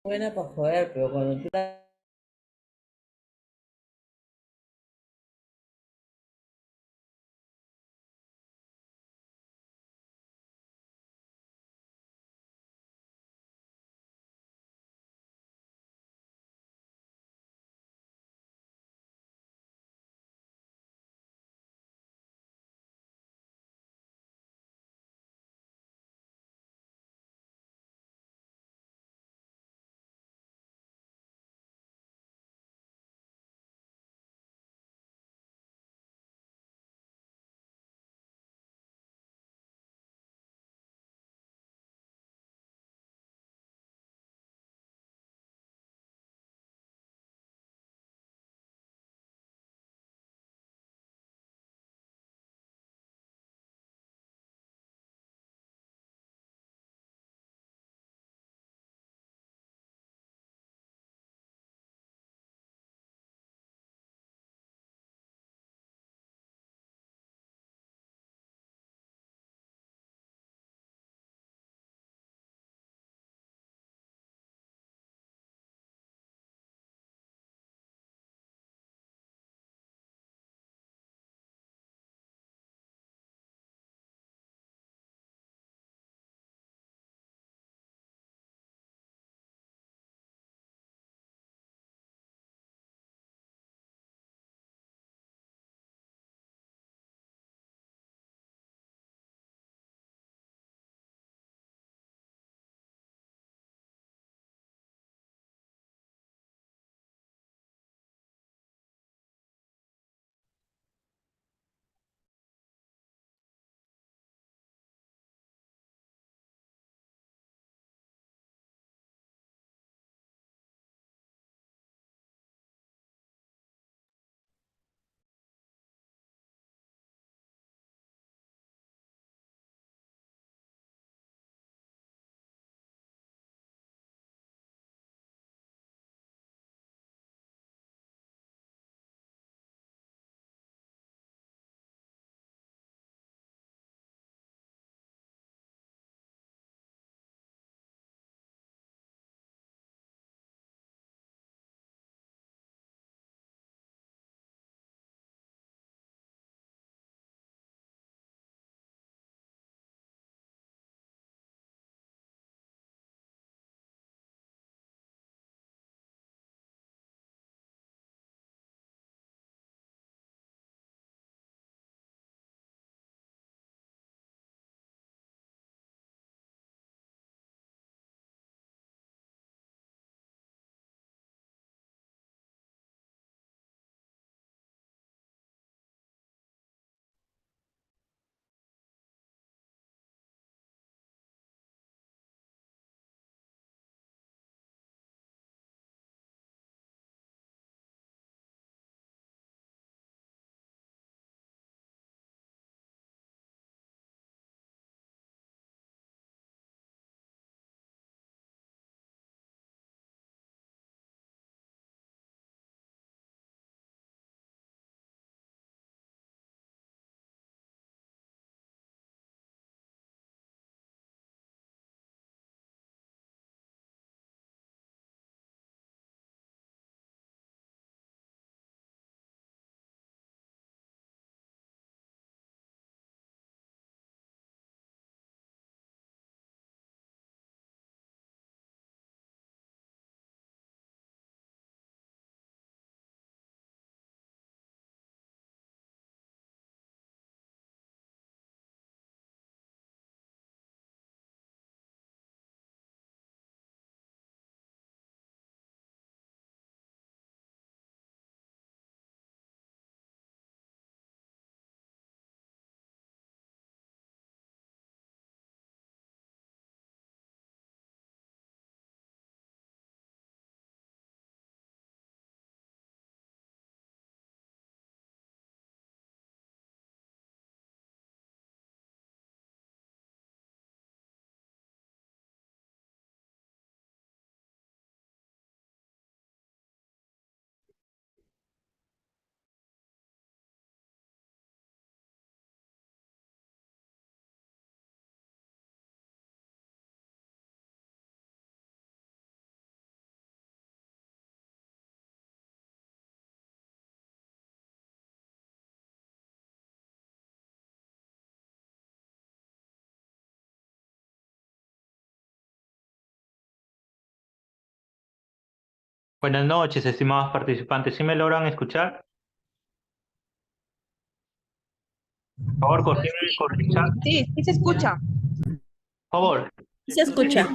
Buena para joder, pero cuando tú Buenas noches, estimados participantes. ¿Sí me logran escuchar? Por favor, confirmen con el chat. Sí, sí se escucha. Por favor. Se escucha.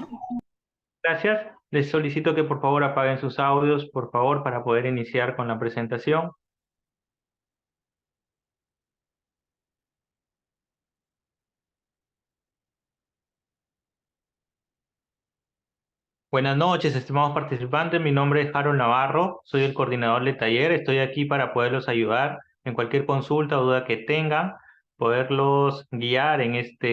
Gracias. Les solicito que por favor apaguen sus audios, por favor, para poder iniciar con la presentación. Buenas noches, estimados participantes. Mi nombre es Harold Navarro, soy el coordinador del taller. Estoy aquí para poderlos ayudar en cualquier consulta o duda que tengan, poderlos guiar en esta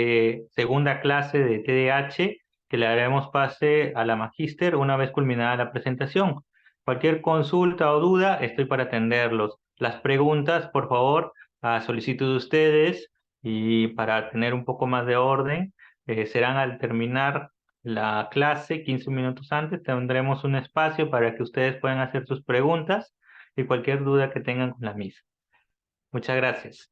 segunda clase de TDAH que le haremos pase a la magíster una vez culminada la presentación. Cualquier consulta o duda, estoy para atenderlos. Las preguntas, por favor, a solicitud de ustedes y para tener un poco más de orden, serán al terminar la clase, 15 minutos antes, tendremos un espacio para que ustedes puedan hacer sus preguntas y cualquier duda que tengan con la misma. Muchas gracias.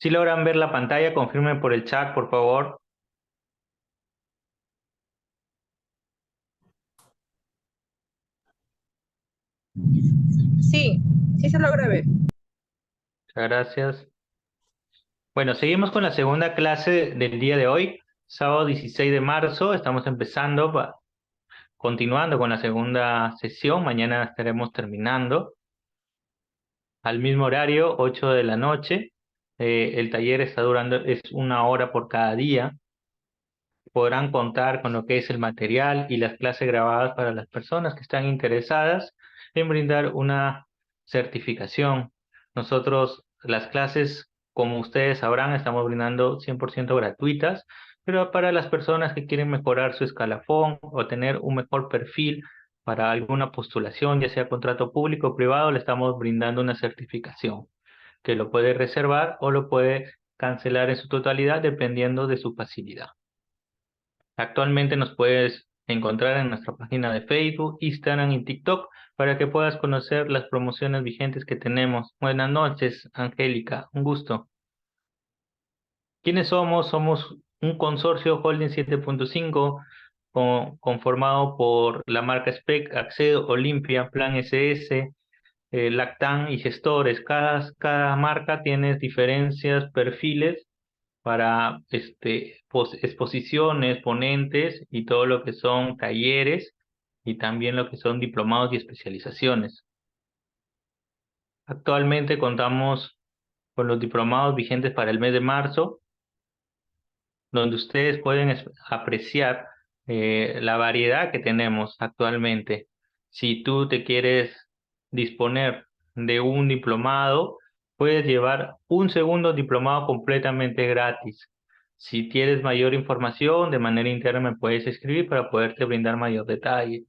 Si logran ver la pantalla, confirmen por el chat, por favor. Sí, sí se logra ver. Muchas gracias. Bueno, seguimos con la segunda clase del día de hoy, sábado 16 de marzo. Estamos empezando, continuando con la segunda sesión. Mañana estaremos terminando. Al mismo horario, 8 de la noche. El taller está durando, es 1 hora por cada día. Podrán contar con lo que es el material y las clases grabadas para las personas que están interesadas en brindar una certificación. Nosotros, las clases, como ustedes sabrán, estamos brindando 100% gratuitas, pero para las personas que quieren mejorar su escalafón o tener un mejor perfil para alguna postulación, ya sea contrato público o privado, le estamos brindando una certificación que lo puede reservar o lo puede cancelar en su totalidad dependiendo de su facilidad. Actualmente nos puedes encontrar en nuestra página de Facebook, Instagram y TikTok para que puedas conocer las promociones vigentes que tenemos. Buenas noches, Angélica, un gusto. ¿Quiénes somos? Somos un consorcio Holding 7.5 conformado por la marca SPEC, Accedo, Olimpia, Plan SS, Lactan y gestores. Cada marca tiene diferencias, perfiles para exposiciones, ponentes y todo lo que son talleres y también lo que son diplomados y especializaciones. Actualmente contamos con los diplomados vigentes para el mes de marzo, donde ustedes pueden apreciar la variedad que tenemos actualmente. Si tú te quieres disponer de un diplomado, puedes llevar un segundo diplomado completamente gratis. Si quieres mayor información, de manera interna me puedes escribir para poderte brindar mayor detalle.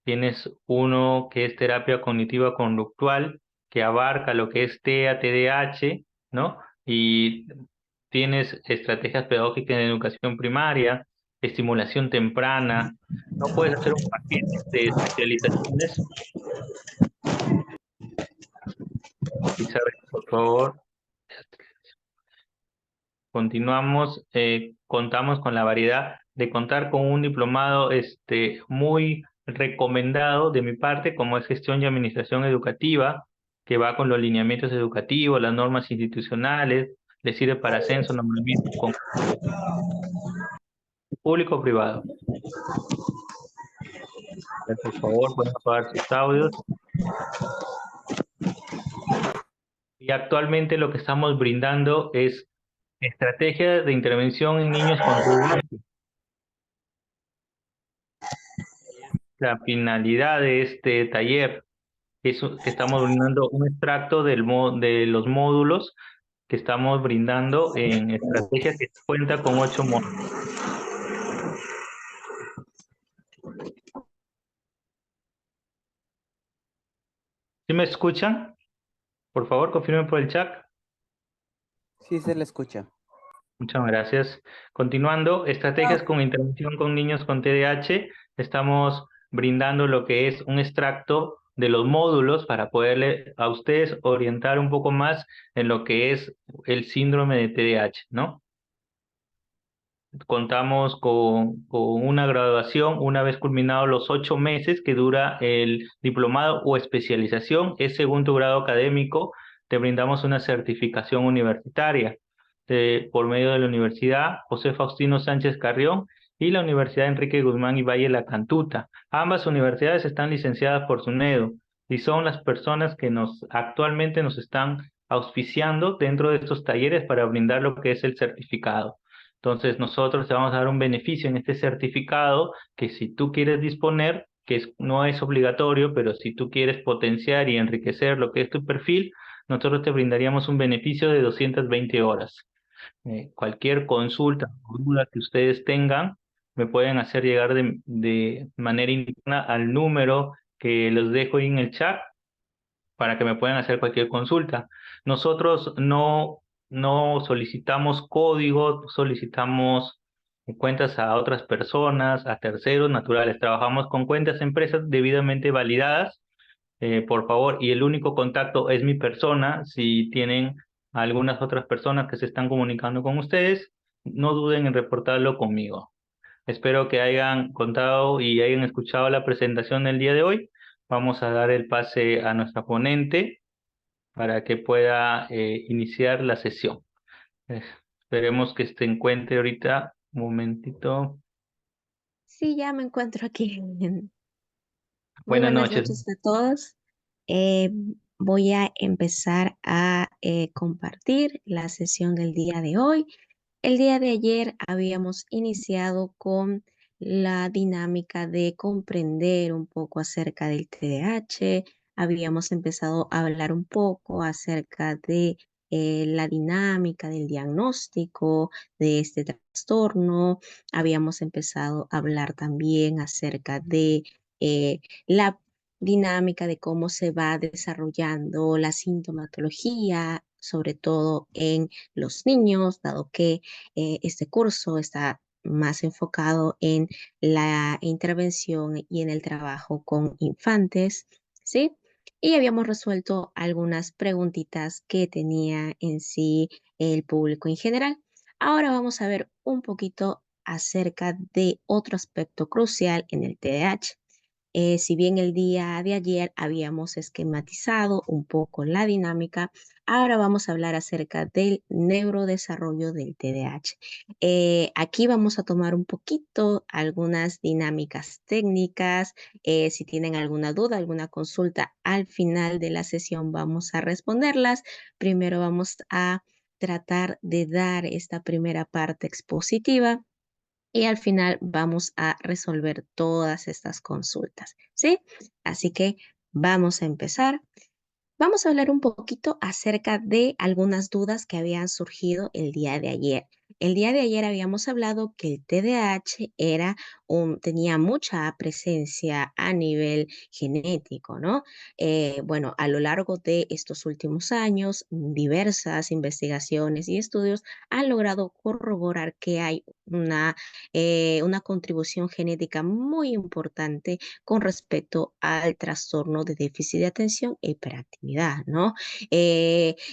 Tienes uno que es terapia cognitiva conductual, que abarca lo que es TEA, TDAH, ¿no? Y tienes estrategias pedagógicas en educación primaria, estimulación temprana, no puedes hacer un paquete de especializaciones. Isabel, por favor, continuamos, contamos con la variedad de contar con un diplomado muy recomendado de mi parte, como es gestión y administración educativa, que va con los lineamientos educativos, las normas institucionales, le sirve para ascenso, nombramiento con público o privado. Por favor, pueden apagar sus audios. Y actualmente lo que estamos brindando es estrategias de intervención en niños con TDAH. La finalidad de este taller es que estamos brindando un extracto de los módulos que estamos brindando en estrategia que cuenta con 8 módulos. ¿Sí me escuchan? Por favor, confirmen por el chat. Sí, se le escucha. Muchas gracias. Continuando, estrategias con intervención con niños con TDAH. Estamos brindando lo que es un extracto de los módulos para poderle a ustedes orientar un poco más en lo que es el síndrome de TDAH, ¿no? Contamos con una graduación una vez culminados los 8 meses que dura el diplomado o especialización. Es según tu grado académico, te brindamos una certificación universitaria por medio de la Universidad José Faustino Sánchez Carrión y la Universidad Enrique Guzmán y Valle La Cantuta. Ambas universidades están licenciadas por SUNEDO y son las personas que actualmente nos están auspiciando dentro de estos talleres para brindar lo que es el certificado. Entonces, nosotros te vamos a dar un beneficio en este certificado que si tú quieres disponer, no es obligatorio, pero si tú quieres potenciar y enriquecer lo que es tu perfil, nosotros te brindaríamos un beneficio de 220 horas. Cualquier consulta o duda que ustedes tengan, me pueden hacer llegar de manera interna al número que les dejo ahí en el chat para que me puedan hacer cualquier consulta. Nosotros no solicitamos código, solicitamos cuentas a otras personas, a terceros naturales. Trabajamos con cuentas empresas debidamente validadas, por favor, y el único contacto es mi persona. Si tienen algunas otras personas que se están comunicando con ustedes, no duden en reportarlo conmigo. Espero que hayan contado y hayan escuchado la presentación del día de hoy. Vamos a dar el pase a nuestra ponente para que pueda iniciar la sesión. Eh, Esperemos que se encuentre ahorita. Un momentito. Sí, ya me encuentro aquí. Muy Buenas buenas noches. noches a todos. Eh, Voy a empezar a compartir la sesión del día de hoy. El día de ayer habíamos iniciado con la dinámica de comprender un poco acerca del TDAH. Habíamos empezado a hablar un poco acerca de la dinámica del diagnóstico de este trastorno. Habíamos empezado a hablar también acerca de la dinámica de cómo se va desarrollando la sintomatología, sobre todo en los niños, dado que este curso está más enfocado en la intervención y en el trabajo con infantes, ¿sí? Y habíamos resuelto algunas preguntitas que tenía en sí el público en general. Ahora vamos a ver un poquito acerca de otro aspecto crucial en el TDAH. Si bien el día de ayer habíamos esquematizado un poco la dinámica, ahora vamos a hablar acerca del neurodesarrollo del TDAH. Aquí vamos a tomar un poquito algunas dinámicas técnicas. Si tienen alguna duda, alguna consulta, al final de la sesión vamos a responderlas. Primero vamos a tratar de dar esta primera parte expositiva y al final vamos a resolver todas estas consultas, ¿sí? Así que vamos a empezar. Vamos a hablar un poquito acerca de algunas dudas que habían surgido el día de ayer. El día de ayer habíamos hablado que el TDAH tenía mucha presencia a nivel genético, ¿no? Bueno, a lo largo de estos últimos años, diversas investigaciones y estudios han logrado corroborar que hay una contribución genética muy importante con respecto al trastorno de déficit de atención e hiperactividad, ¿no?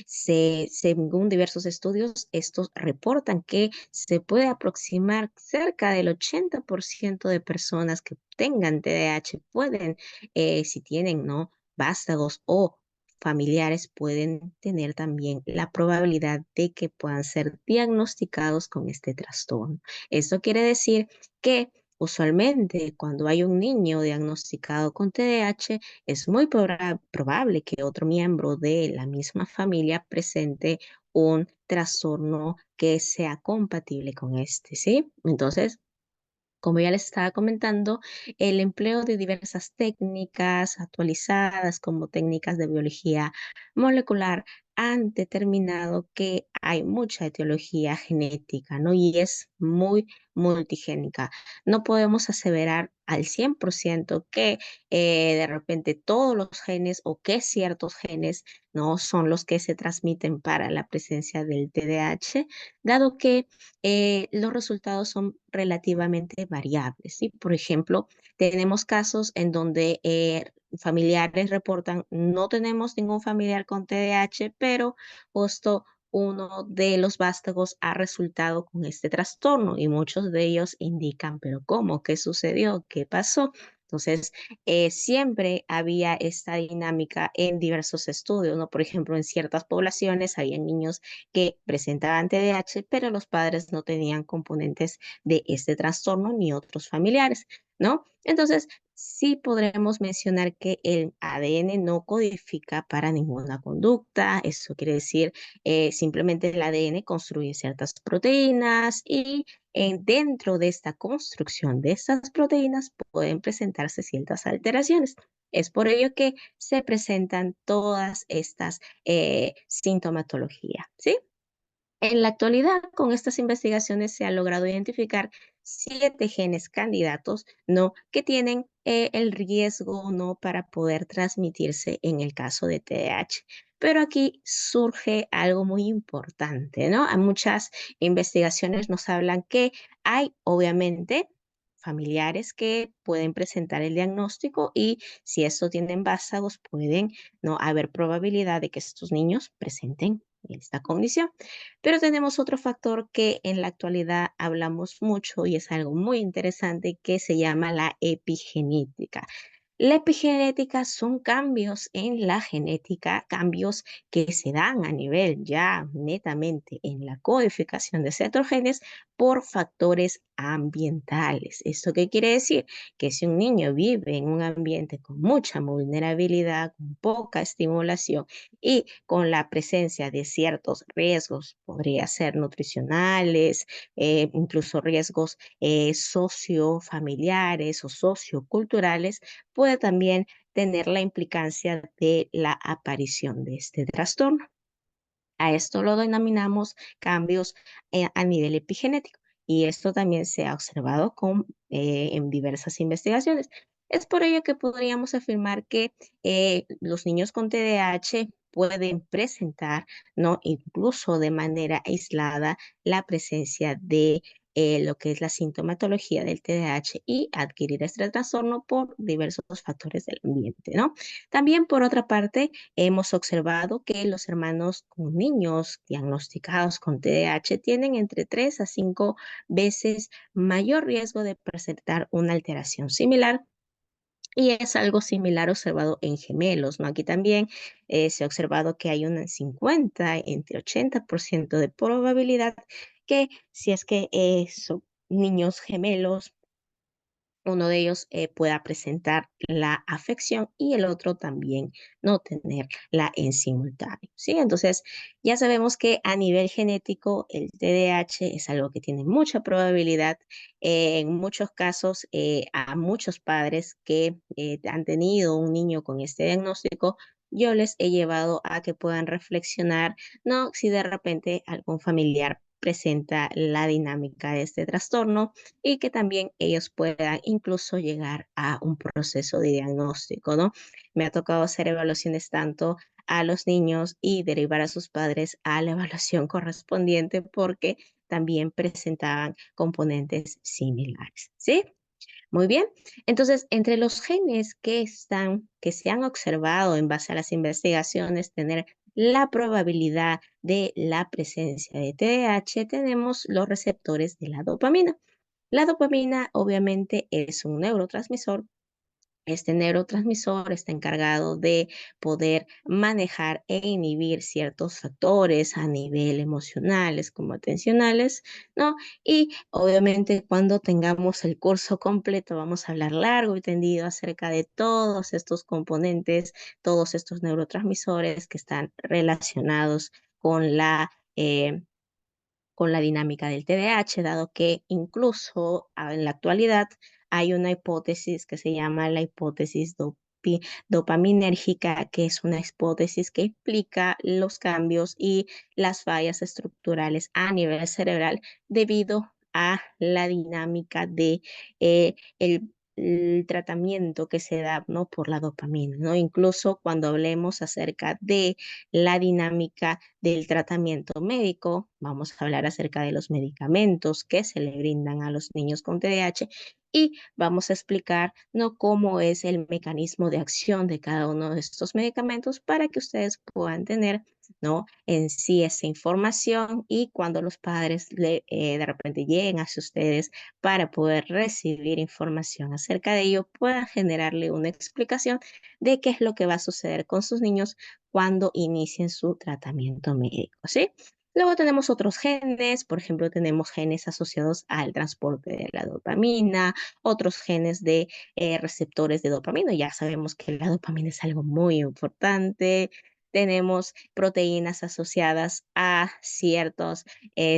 Según diversos estudios, estos reportan que se puede aproximar cerca del 80% de personas que tengan TDAH pueden, si tienen, ¿no? Vástagos o familiares pueden tener también la probabilidad de que puedan ser diagnosticados con este trastorno. Esto quiere decir que usualmente cuando hay un niño diagnosticado con TDAH, es muy probable que otro miembro de la misma familia presente un trastorno que sea compatible con este, ¿sí? Entonces, como ya les estaba comentando, el empleo de diversas técnicas actualizadas como técnicas de biología molecular han determinado que hay mucha etiología genética, ¿no? Y es muy multigénica. No podemos aseverar al 100% que de repente todos los genes o que ciertos genes no son los que se transmiten para la presencia del TDAH, dado que los resultados son relativamente variables, ¿sí? Por ejemplo, tenemos casos en donde familiares reportan, no tenemos ningún familiar con TDAH, pero justo uno de los vástagos ha resultado con este trastorno y muchos de ellos indican, pero ¿cómo? ¿Qué sucedió? ¿Qué pasó? Entonces, siempre había esta dinámica en diversos estudios, ¿no? Por ejemplo, en ciertas poblaciones había niños que presentaban TDAH, pero los padres no tenían componentes de este trastorno ni otros familiares, ¿no? Entonces, sí podremos mencionar que el ADN no codifica para ninguna conducta. Eso quiere decir, simplemente el ADN construye ciertas proteínas y dentro de esta construcción de estas proteínas pueden presentarse ciertas alteraciones. Es por ello que se presentan todas estas sintomatologías, ¿sí? En la actualidad, con estas investigaciones se ha logrado identificar 7 genes candidatos, ¿no? Que tienen el riesgo, ¿no? Para poder transmitirse en el caso de TDAH. Pero aquí surge algo muy importante, ¿no? Hay muchas investigaciones nos hablan que hay, obviamente, familiares que pueden presentar el diagnóstico y si esto tienen vástagos, pueden, ¿no? Haber probabilidad de que estos niños presenten esta condición. Pero tenemos otro factor que en la actualidad hablamos mucho y es algo muy interesante que se llama la epigenética. La epigenética son cambios en la genética, cambios que se dan a nivel ya netamente en la codificación de ciertos genes por factores ambientales. ¿Esto qué quiere decir? Que si un niño vive en un ambiente con mucha vulnerabilidad, con poca estimulación y con la presencia de ciertos riesgos, podría ser nutricionales, incluso riesgos sociofamiliares o socioculturales, puede también tener la implicancia de la aparición de este trastorno. A esto lo denominamos cambios a nivel epigenético y esto también se ha observado en diversas investigaciones. Es por ello que podríamos afirmar que los niños con TDAH pueden presentar, ¿no? Incluso de manera aislada, la presencia de lo que es la sintomatología del TDAH y adquirir este trastorno por diversos factores del ambiente, ¿no? También, por otra parte, hemos observado que los hermanos con niños diagnosticados con TDAH tienen entre 3 a 5 veces mayor riesgo de presentar una alteración similar. Y es algo similar observado en gemelos, ¿no? Aquí también se ha observado que hay un 50, entre 80% de probabilidad que si es que son niños gemelos uno de ellos pueda presentar la afección y el otro también no tenerla en simultáneo, ¿sí? Entonces, ya sabemos que a nivel genético el TDAH es algo que tiene mucha probabilidad. En muchos casos, a muchos padres que han tenido un niño con este diagnóstico, yo les he llevado a que puedan reflexionar, ¿no? Si de repente algún familiar presenta la dinámica de este trastorno y que también ellos puedan incluso llegar a un proceso de diagnóstico, ¿no? Me ha tocado hacer evaluaciones tanto a los niños y derivar a sus padres a la evaluación correspondiente porque también presentaban componentes similares, ¿sí? Muy bien. Entonces, entre los genes que se han observado en base a las investigaciones, tener la probabilidad de la presencia de TDAH, tenemos los receptores de la dopamina. La dopamina obviamente es un neurotransmisor. Este neurotransmisor está encargado de poder manejar e inhibir ciertos factores a nivel emocionales como atencionales, ¿no? Y obviamente cuando tengamos el curso completo vamos a hablar largo y tendido acerca de todos estos componentes, todos estos neurotransmisores que están relacionados con con la dinámica del TDAH, dado que incluso en la actualidad hay una hipótesis que se llama la hipótesis dopaminérgica, que es una hipótesis que explica los cambios y las fallas estructurales a nivel cerebral debido a la dinámica de el tratamiento que se da, ¿no? Por la dopamina, ¿no? Incluso cuando hablemos acerca de la dinámica del tratamiento médico, vamos a hablar acerca de los medicamentos que se le brindan a los niños con TDAH y vamos a explicar, ¿no? Cómo es el mecanismo de acción de cada uno de estos medicamentos para que ustedes puedan tener, ¿no? En sí esa información y cuando los padres de repente lleguen hacia ustedes para poder recibir información acerca de ello, puedan generarle una explicación de qué es lo que va a suceder con sus niños cuando inicien su tratamiento médico, ¿sí? Luego tenemos otros genes, por ejemplo, tenemos genes asociados al transporte de la dopamina, otros genes de receptores de dopamina. Ya sabemos que la dopamina es algo muy importante. Tenemos proteínas asociadas a ciertos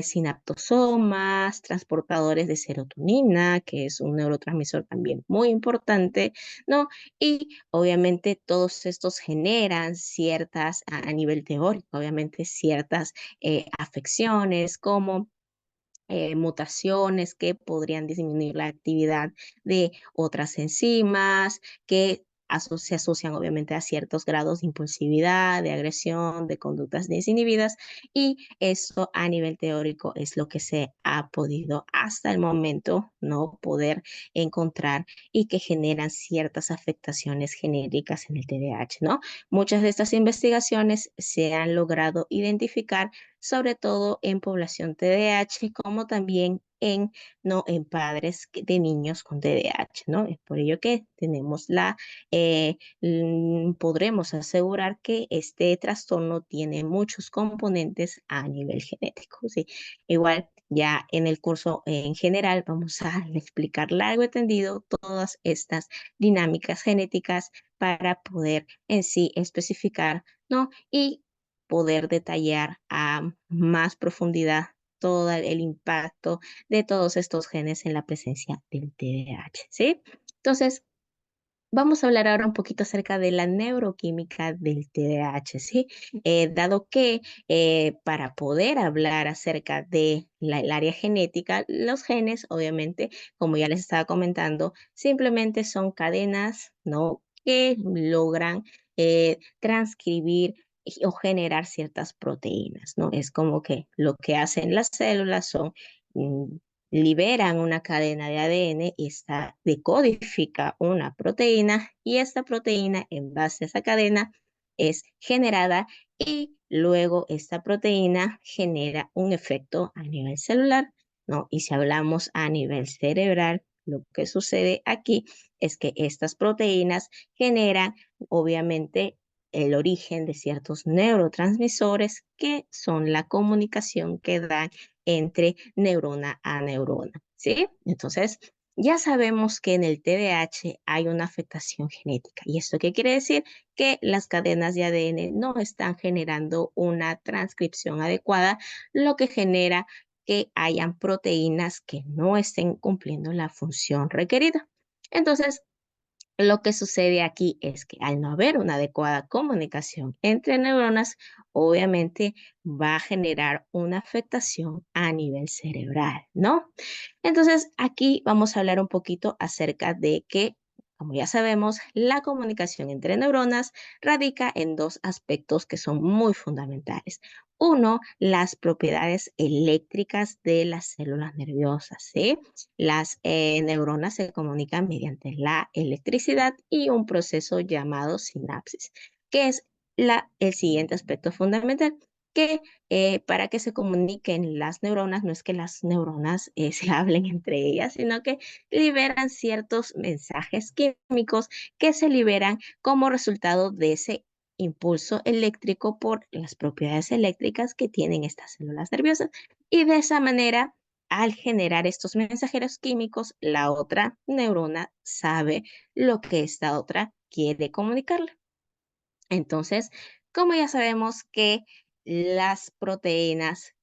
sinaptosomas, transportadores de serotonina, que es un neurotransmisor también muy importante, ¿no? Y obviamente todos estos generan ciertas, a nivel teórico, obviamente ciertas afecciones como mutaciones que podrían disminuir la actividad de otras enzimas, que se asocian obviamente a ciertos grados de impulsividad, de agresión, de conductas desinhibidas, y eso a nivel teórico es lo que se ha podido hasta el momento no poder encontrar y que generan ciertas afectaciones genéricas en el TDAH, ¿no? Muchas de estas investigaciones se han logrado identificar sobre todo en población TDAH, como también en, ¿no? en padres de niños con TDAH, ¿no? Es por ello que tenemos podremos asegurar que este trastorno tiene muchos componentes a nivel genético, ¿sí? Igual, ya en el curso en general vamos a explicar largo y tendido todas estas dinámicas genéticas para poder en sí especificar, ¿no? Y poder detallar a más profundidad todo el impacto de todos estos genes en la presencia del TDAH, ¿sí? Entonces, vamos a hablar ahora un poquito acerca de la neuroquímica del TDAH, ¿sí? Dado que para poder hablar acerca de el área genética, los genes, obviamente, como ya les estaba comentando, simplemente son cadenas, ¿no? Que logran transcribir o generar ciertas proteínas, ¿no? Es como que lo que hacen las células son mm, liberan una cadena de ADN y esta decodifica una proteína y esta proteína en base a esa cadena es generada y luego esta proteína genera un efecto a nivel celular, ¿no? Y si hablamos a nivel cerebral, lo que sucede aquí es que estas proteínas generan obviamente el origen de ciertos neurotransmisores que son la comunicación que dan entre neurona a neurona, ¿sí? Entonces, ya sabemos que en el TDAH hay una afectación genética. ¿Y esto qué quiere decir? Que las cadenas de ADN no están generando una transcripción adecuada, lo que genera que hayan proteínas que no estén cumpliendo la función requerida. Entonces, lo que sucede aquí es que al no haber una adecuada comunicación entre neuronas, obviamente va a generar una afectación a nivel cerebral, ¿no? Entonces, aquí vamos a hablar un poquito acerca de que, como ya sabemos, la comunicación entre neuronas radica en dos aspectos que son muy fundamentales. Uno, las propiedades eléctricas de las células nerviosas, ¿sí? Las neuronas se comunican mediante la electricidad y un proceso llamado sinapsis, que es el siguiente aspecto fundamental, que para que se comuniquen las neuronas, no es que las neuronas se hablen entre ellas, sino que liberan ciertos mensajes químicos que se liberan como resultado de ese impulso eléctrico por las propiedades eléctricas que tienen estas células nerviosas. Y de esa manera, al generar estos mensajeros químicos, la otra neurona sabe lo que esta otra quiere comunicarle. Entonces, como ya sabemos que las proteínas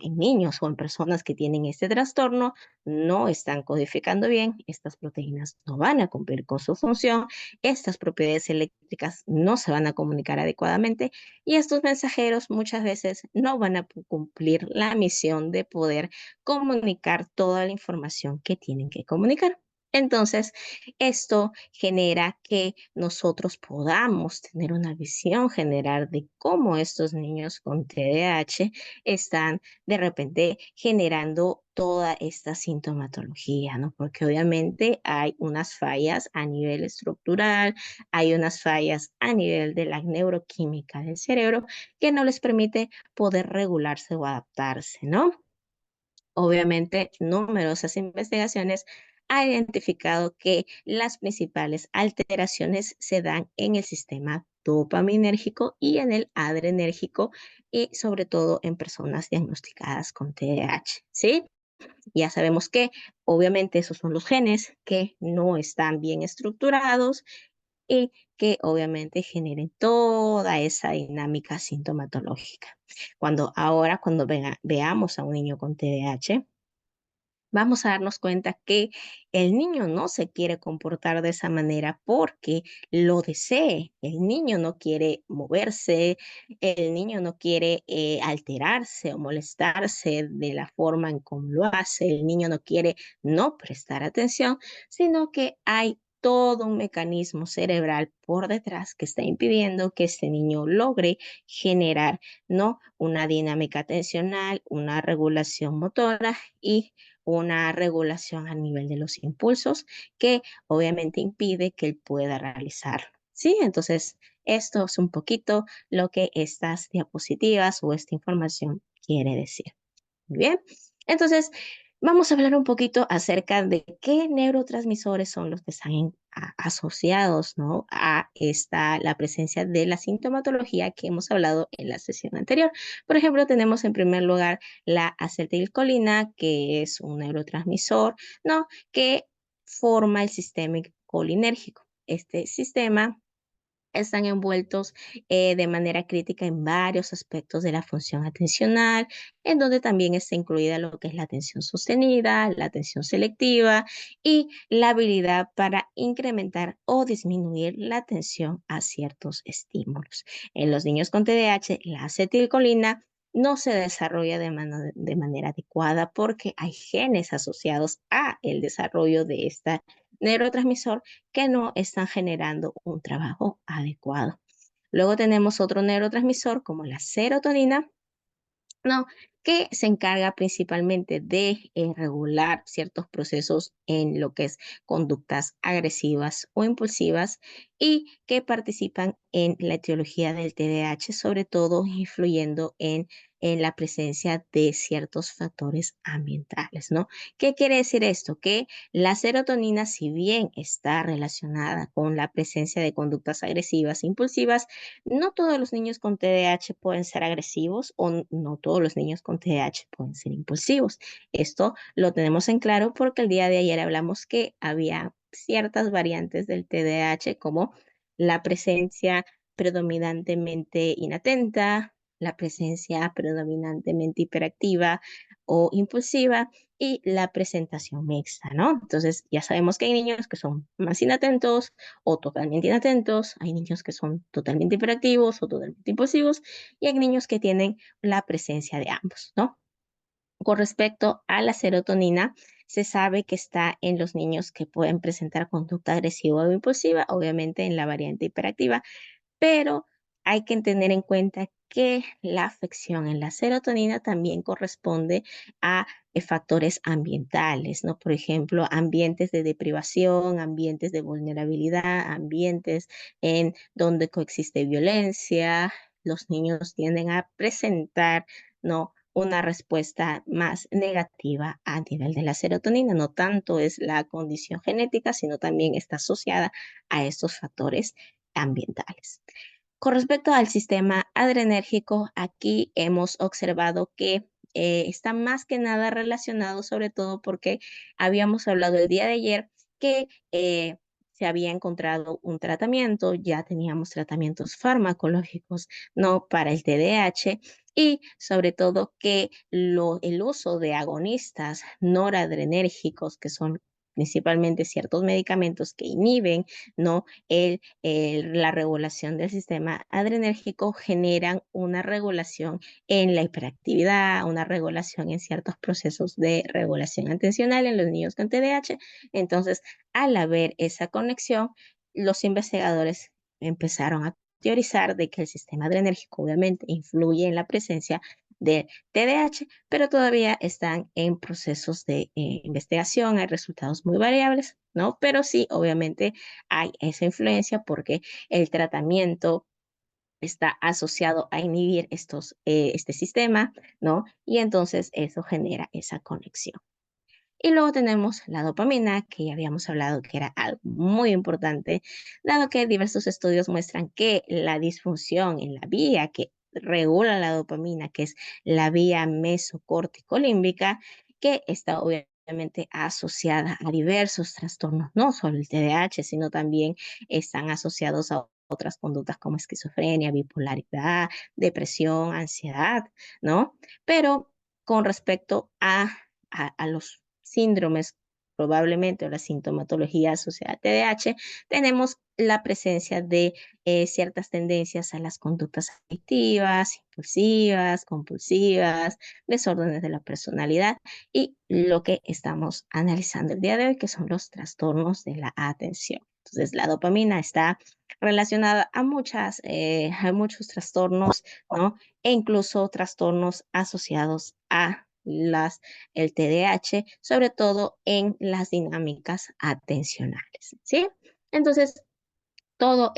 en niños o en personas que tienen este trastorno, no están codificando bien, estas proteínas no van a cumplir con su función, estas propiedades eléctricas no se van a comunicar adecuadamente y estos mensajeros muchas veces no van a cumplir la misión de poder comunicar toda la información que tienen que comunicar. Entonces, esto genera que nosotros podamos tener una visión general de cómo estos niños con TDAH están de repente generando toda esta sintomatología, ¿no? Porque obviamente hay unas fallas a nivel estructural, hay unas fallas a nivel de la neuroquímica del cerebro que no les permite poder regularse o adaptarse, ¿no? Obviamente, numerosas investigaciones han identificado que las principales alteraciones se dan en el sistema dopaminérgico y en el adrenérgico y sobre todo en personas diagnosticadas con TDAH, ¿sí? Ya sabemos que obviamente esos son los genes que no están bien estructurados y que obviamente generen toda esa dinámica sintomatológica. Cuando veamos a un niño con TDAH, vamos a darnos cuenta que el niño no se quiere comportar de esa manera porque lo desee. El niño no quiere moverse, el niño no quiere alterarse o molestarse de la forma en cómo lo hace, el niño no quiere no prestar atención, sino que hay todo un mecanismo cerebral por detrás que está impidiendo que este niño logre generar, ¿no?, una dinámica atencional, una regulación motora y una regulación a nivel de los impulsos que obviamente impide que él pueda realizarlo. ¿Sí? Entonces, esto es un poquito lo que estas diapositivas o esta información quiere decir. Muy bien. Entonces, vamos a hablar un poquito acerca de qué neurotransmisores son los que están asociados, ¿no?, a la presencia de la sintomatología que hemos hablado en la sesión anterior. Por ejemplo, tenemos en primer lugar la acetilcolina, que es un neurotransmisor, ¿no?, que forma el sistema colinérgico. Este sistema están envueltos de manera crítica en varios aspectos de la función atencional, en donde también está incluida lo que es la atención sostenida, la atención selectiva y la habilidad para incrementar o disminuir la atención a ciertos estímulos. En los niños con TDAH, la acetilcolina no se desarrolla de manera adecuada porque hay genes asociados a el desarrollo de esta neurotransmisor que no están generando un trabajo adecuado. Luego tenemos otro neurotransmisor como la serotonina, ¿no?, que se encarga principalmente de regular ciertos procesos en lo que es conductas agresivas o impulsivas y que participan en la etiología del TDAH, sobre todo influyendo en la presencia de ciertos factores ambientales, ¿no? ¿Qué quiere decir esto? Que la serotonina, si bien está relacionada con la presencia de conductas agresivas e impulsivas, no todos los niños con TDAH pueden ser agresivos o no todos los niños con TDAH pueden ser impulsivos. Esto lo tenemos en claro porque el día de ayer hablamos que había ciertas variantes del TDAH como la presencia predominantemente inatenta, la presencia predominantemente hiperactiva o impulsiva y la presentación mixta, ¿no? Entonces ya sabemos que hay niños que son más inatentos o totalmente inatentos, hay niños que son totalmente hiperactivos o totalmente impulsivos y hay niños que tienen la presencia de ambos, ¿no? Con respecto a la serotonina, se sabe que está en los niños que pueden presentar conducta agresiva o impulsiva, obviamente en la variante hiperactiva, pero hay que tener en cuenta que la afección en la serotonina también corresponde a factores ambientales, ¿no? Por ejemplo, ambientes de deprivación, ambientes de vulnerabilidad, ambientes en donde coexiste violencia. Los niños tienden a presentar, ¿no?, una respuesta más negativa a nivel de la serotonina. No tanto es la condición genética, sino también está asociada a estos factores ambientales. Con respecto al sistema adrenérgico, aquí hemos observado que está más que nada relacionado, sobre todo porque habíamos hablado el día de ayer que se había encontrado un tratamiento, ya teníamos tratamientos farmacológicos, no para el TDAH, y sobre todo que el uso de agonistas noradrenérgicos, que son principalmente ciertos medicamentos que inhiben, ¿no? La regulación del sistema adrenérgico, generan una regulación en la hiperactividad, una regulación en ciertos procesos de regulación atencional en los niños con TDAH. Entonces, al haber esa conexión, los investigadores empezaron a teorizar de que el sistema adrenérgico obviamente influye en la presencia de TDAH, pero todavía están en procesos de investigación, hay resultados muy variables, ¿no? Pero sí, obviamente hay esa influencia porque el tratamiento está asociado a inhibir este sistema, ¿no? Y entonces eso genera esa conexión. Y luego tenemos la dopamina, que ya habíamos hablado que era algo muy importante, dado que diversos estudios muestran que la disfunción en la vía que regula la dopamina, que es la vía mesocórtico-límbica, que está obviamente asociada a diversos trastornos, no solo el TDAH, sino también están asociados a otras conductas como esquizofrenia, bipolaridad, depresión, ansiedad, ¿no? Pero con respecto a los síndromes probablemente o la sintomatología asociada a TDAH, tenemos la presencia de ciertas tendencias a las conductas adictivas, impulsivas, compulsivas, desórdenes de la personalidad y lo que estamos analizando el día de hoy, que son los trastornos de la atención. Entonces, la dopamina está relacionada a muchos trastornos, ¿no? E incluso trastornos asociados a el TDAH, sobre todo en las dinámicas atencionales, ¿sí? Entonces, todos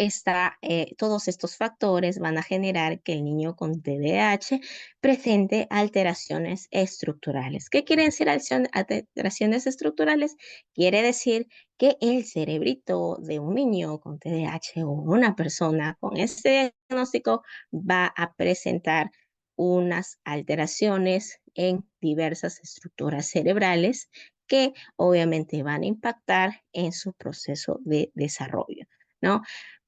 estos factores van a generar que el niño con TDAH presente alteraciones estructurales. ¿Qué quieren decir alteraciones estructurales? Quiere decir que el cerebrito de un niño con TDAH o una persona con este diagnóstico va a presentar unas alteraciones en diversas estructuras cerebrales que obviamente van a impactar en su proceso de desarrollo, ¿no?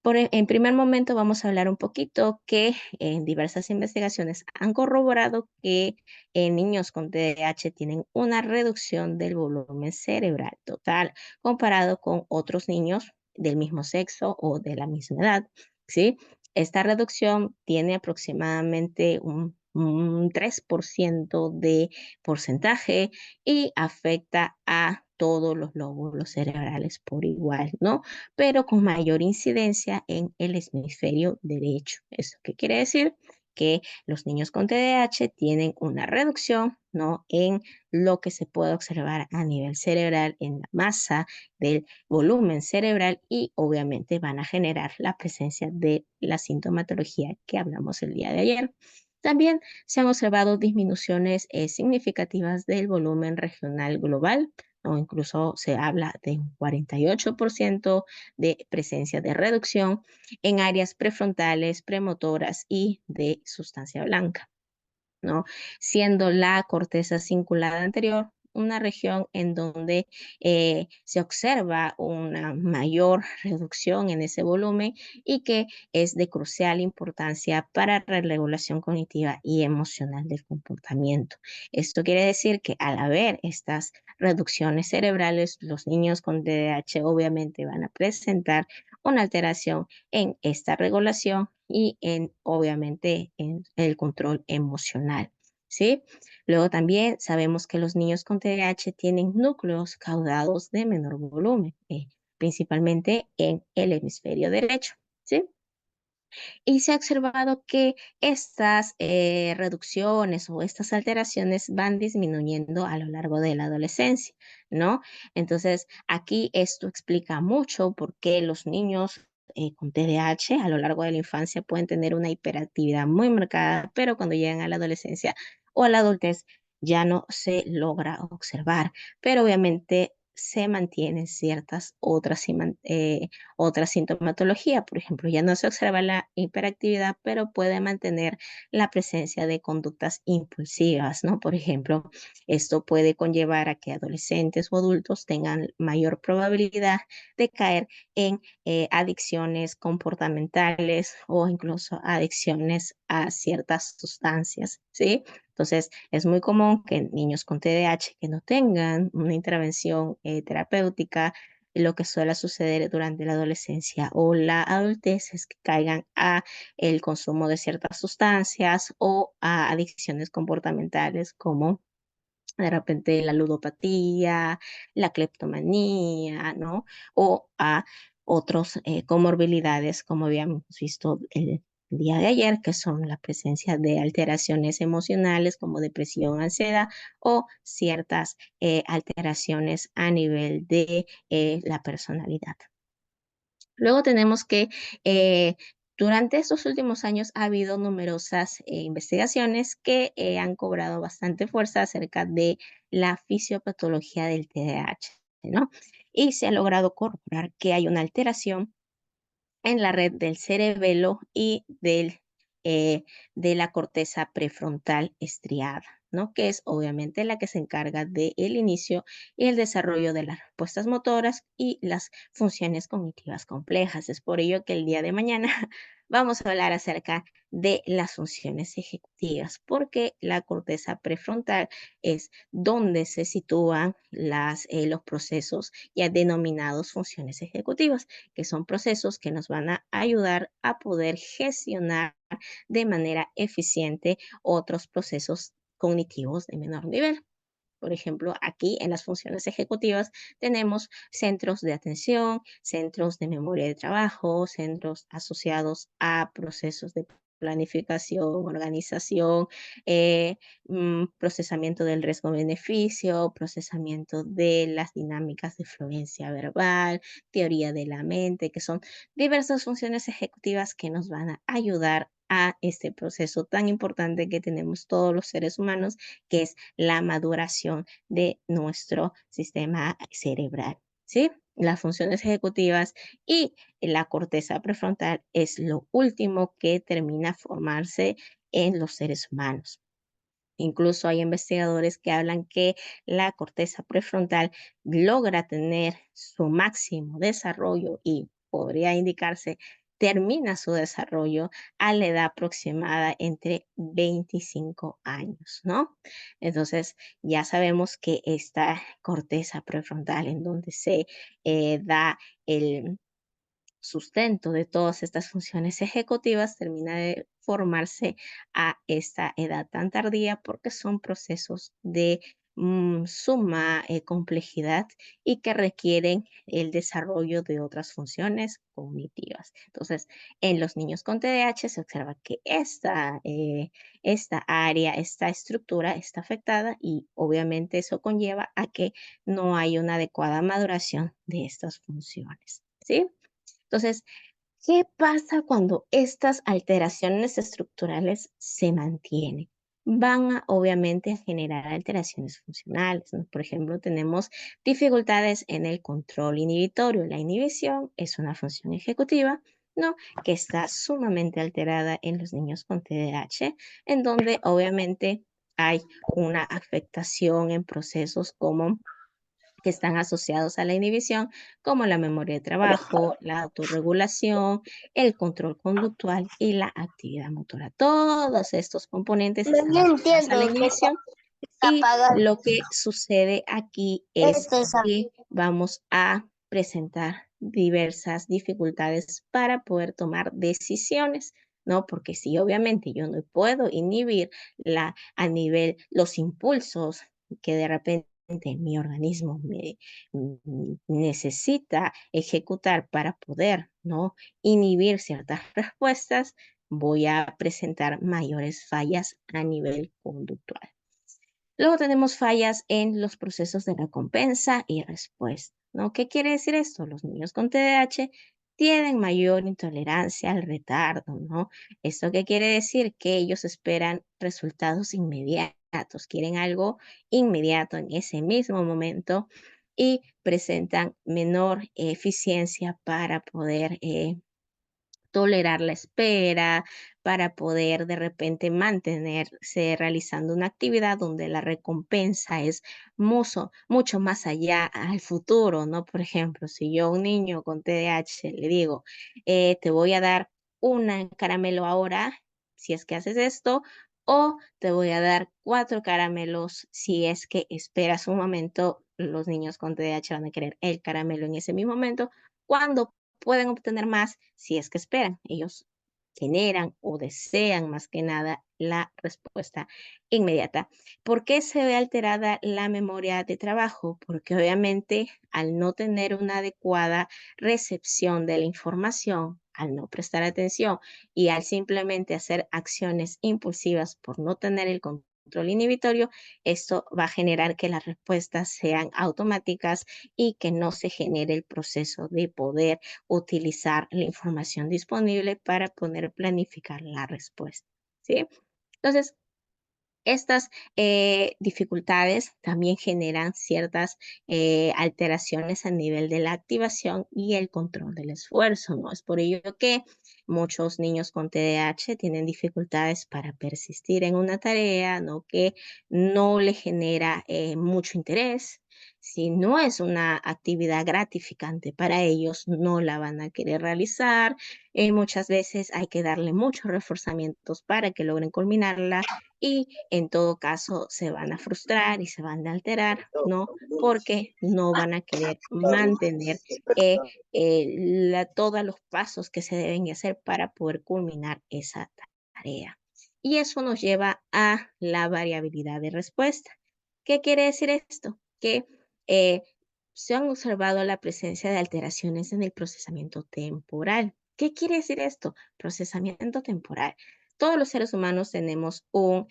En primer momento vamos a hablar un poquito que en diversas investigaciones han corroborado que niños con TDAH tienen una reducción del volumen cerebral total comparado con otros niños del mismo sexo o de la misma edad, ¿sí? Esta reducción tiene aproximadamente un 3% de porcentaje y afecta a todos los lóbulos cerebrales por igual, ¿no? Pero con mayor incidencia en el hemisferio derecho. ¿Eso qué quiere decir? Que los niños con TDAH tienen una reducción, ¿no? En lo que se puede observar a nivel cerebral, en la masa del volumen cerebral y obviamente van a generar la presencia de la sintomatología que hablamos el día de ayer. También se han observado disminuciones significativas del volumen regional global, o incluso se habla de un 48% de presencia de reducción en áreas prefrontales, premotoras y de sustancia blanca, ¿no? Siendo la corteza cingulada anterior una región en donde se observa una mayor reducción en ese volumen y que es de crucial importancia para la regulación cognitiva y emocional del comportamiento. Esto quiere decir que al haber estas reducciones cerebrales, los niños con TDAH obviamente van a presentar una alteración en esta regulación y obviamente, en el control emocional, ¿sí? Luego también sabemos que los niños con TDAH tienen núcleos caudados de menor volumen, principalmente en el hemisferio derecho, ¿sí? Y se ha observado que estas reducciones o estas alteraciones van disminuyendo a lo largo de la adolescencia, ¿no? Entonces, aquí esto explica mucho por qué los niños con TDAH a lo largo de la infancia pueden tener una hiperactividad muy marcada, pero cuando llegan a la adolescencia o a la adultez ya no se logra observar, pero obviamente se mantienen ciertas otra sintomatología. Por ejemplo, ya no se observa la hiperactividad, pero puede mantener la presencia de conductas impulsivas, ¿no? Por ejemplo, esto puede conllevar a que adolescentes o adultos tengan mayor probabilidad de caer en adicciones comportamentales o incluso adicciones a ciertas sustancias, ¿sí? Entonces, es muy común que niños con TDAH que no tengan una intervención terapéutica, lo que suele suceder durante la adolescencia o la adultez es que caigan a el consumo de ciertas sustancias o a adicciones comportamentales como de repente la ludopatía, la cleptomanía, ¿no? O a otros comorbilidades, como habíamos visto el día de ayer, que son la presencia de alteraciones emocionales como depresión, ansiedad o ciertas alteraciones a nivel de la personalidad. Luego tenemos que durante estos últimos años ha habido numerosas investigaciones que han cobrado bastante fuerza acerca de la fisiopatología del TDAH, ¿no? Y se ha logrado corroborar que hay una alteración en la red del cerebelo y de la corteza prefrontal estriada, ¿no? Que es obviamente la que se encarga del inicio y el desarrollo de las respuestas motoras y las funciones cognitivas complejas. Es por ello que el día de mañana vamos a hablar acerca de las funciones ejecutivas, porque la corteza prefrontal es donde se sitúan los procesos ya denominados funciones ejecutivas, que son procesos que nos van a ayudar a poder gestionar de manera eficiente otros procesos cognitivos de menor nivel. Por ejemplo, aquí en las funciones ejecutivas tenemos centros de atención, centros de memoria de trabajo, centros asociados a procesos de planificación, organización, procesamiento del riesgo-beneficio, procesamiento de las dinámicas de fluencia verbal, teoría de la mente, que son diversas funciones ejecutivas que nos van a ayudar a este proceso tan importante que tenemos todos los seres humanos, que es la maduración de nuestro sistema cerebral, ¿sí? Las funciones ejecutivas y la corteza prefrontal es lo último que termina a formarse en los seres humanos. Incluso hay investigadores que hablan que la corteza prefrontal logra tener su máximo desarrollo y podría indicarse termina su desarrollo a la edad aproximada entre 25 años, ¿no? Entonces, ya sabemos que esta corteza prefrontal en donde se da el sustento de todas estas funciones ejecutivas termina de formarse a esta edad tan tardía porque son procesos de suma complejidad y que requieren el desarrollo de otras funciones cognitivas. Entonces, en los niños con TDAH se observa que esta área, esta estructura está afectada y obviamente eso conlleva a que no hay una adecuada maduración de estas funciones, ¿sí? Entonces, ¿qué pasa cuando estas alteraciones estructurales se mantienen? Obviamente a generar alteraciones funcionales, ¿no? Por ejemplo, tenemos dificultades en el control inhibitorio. La inhibición es una función ejecutiva, ¿no? Que está sumamente alterada en los niños con TDAH, en donde obviamente hay una afectación en procesos como que están asociados a la inhibición, como la memoria de trabajo, la autorregulación, el control conductual y la actividad motora. Todos estos componentes están asociados a la inhibición y lo que sucede aquí es que vamos a presentar diversas dificultades para poder tomar decisiones, ¿no? Porque si obviamente yo no puedo inhibir a nivel los impulsos que de repente mi organismo necesita ejecutar para poder, ¿no? Inhibir ciertas respuestas, voy a presentar mayores fallas a nivel conductual. Luego tenemos fallas en los procesos de recompensa y respuesta, ¿no? ¿Qué quiere decir esto? Los niños con TDAH tienen mayor intolerancia al retardo, ¿no? ¿Esto qué quiere decir? Que ellos esperan resultados inmediatos, quieren algo inmediato en ese mismo momento y presentan menor eficiencia para poder tolerar la espera, para poder de repente mantenerse realizando una actividad donde la recompensa es mucho más allá al futuro, ¿no? Por ejemplo, si yo a un niño con TDAH le digo, te voy a dar un caramelo ahora, si es que haces esto, o te voy a dar 4 caramelos si es que esperas un momento. Los niños con TDAH van a querer el caramelo en ese mismo momento, cuando pueden obtener más si es que esperan. Ellos generan o desean más que nada la respuesta inmediata. ¿Por qué se ve alterada la memoria de trabajo? Porque obviamente al no tener una adecuada recepción de la información, al no prestar atención y al simplemente hacer acciones impulsivas por no tener el control inhibitorio, esto va a generar que las respuestas sean automáticas y que no se genere el proceso de poder utilizar la información disponible para poder planificar la respuesta, ¿sí? Entonces, estas dificultades también generan ciertas alteraciones a nivel de la activación y el control del esfuerzo, ¿no? Es por ello que muchos niños con TDAH tienen dificultades para persistir en una tarea, ¿no? Que no le genera mucho interés. Si no es una actividad gratificante para ellos, no la van a querer realizar. Muchas veces hay que darle muchos reforzamientos para que logren culminarla y en todo caso se van a frustrar y se van a alterar, ¿no? Porque no van a querer mantener todos los pasos que se deben hacer para poder culminar esa tarea. Y eso nos lleva a la variabilidad de respuesta. ¿Qué quiere decir esto? Que se han observado la presencia de alteraciones en el procesamiento temporal. ¿Qué quiere decir esto? Procesamiento temporal. Todos los seres humanos tenemos un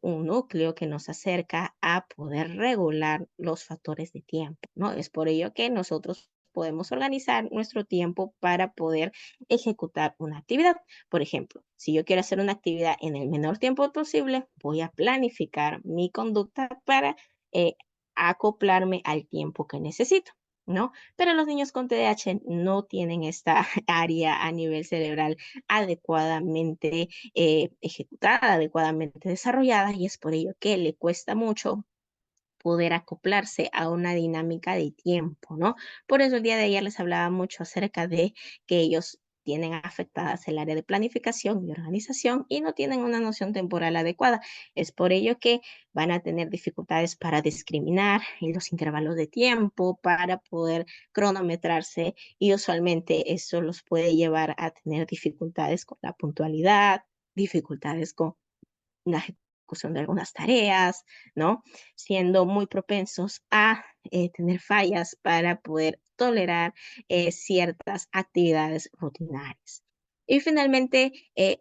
núcleo que nos acerca a poder regular los factores de tiempo, ¿no? Es por ello que nosotros podemos organizar nuestro tiempo para poder ejecutar una actividad. Por ejemplo, si yo quiero hacer una actividad en el menor tiempo posible, voy a planificar mi conducta para eh, acoplarme al tiempo que necesito, ¿no? Pero los niños con TDAH no tienen esta área a nivel cerebral adecuadamente ejecutada, adecuadamente desarrollada, y es por ello que le cuesta mucho poder acoplarse a una dinámica de tiempo, ¿no? Por eso el día de ayer les hablaba mucho acerca de que ellos tienen afectadas el área de planificación y organización y no tienen una noción temporal adecuada. Es por ello que van a tener dificultades para discriminar en los intervalos de tiempo, para poder cronometrarse, y usualmente eso los puede llevar a tener dificultades con la puntualidad, dificultades con la ejecución de algunas tareas, ¿no? Siendo muy propensos a tener fallas para poder tolerar ciertas actividades rutinarias. Y finalmente,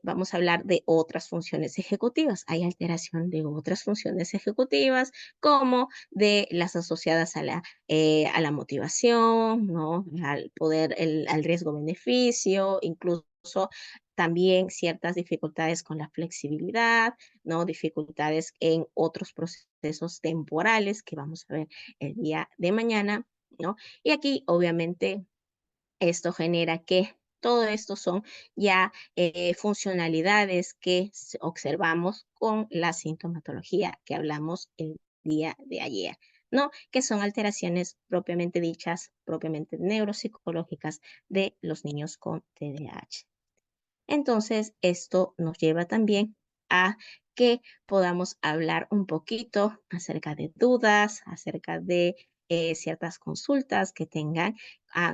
vamos a hablar de otras funciones ejecutivas. Hay alteración de otras funciones ejecutivas, como de las asociadas a la motivación, ¿no? Al poder, al riesgo-beneficio, incluso también ciertas dificultades con la flexibilidad, ¿no? Dificultades en otros procesos temporales que vamos a ver el día de mañana, ¿no? Y aquí, obviamente, esto genera que todo esto son ya funcionalidades que observamos con la sintomatología que hablamos el día de ayer, ¿no? Que son alteraciones propiamente dichas, propiamente neuropsicológicas de los niños con TDAH. Entonces, esto nos lleva también a que podamos hablar un poquito acerca de dudas, acerca de ciertas consultas que tengan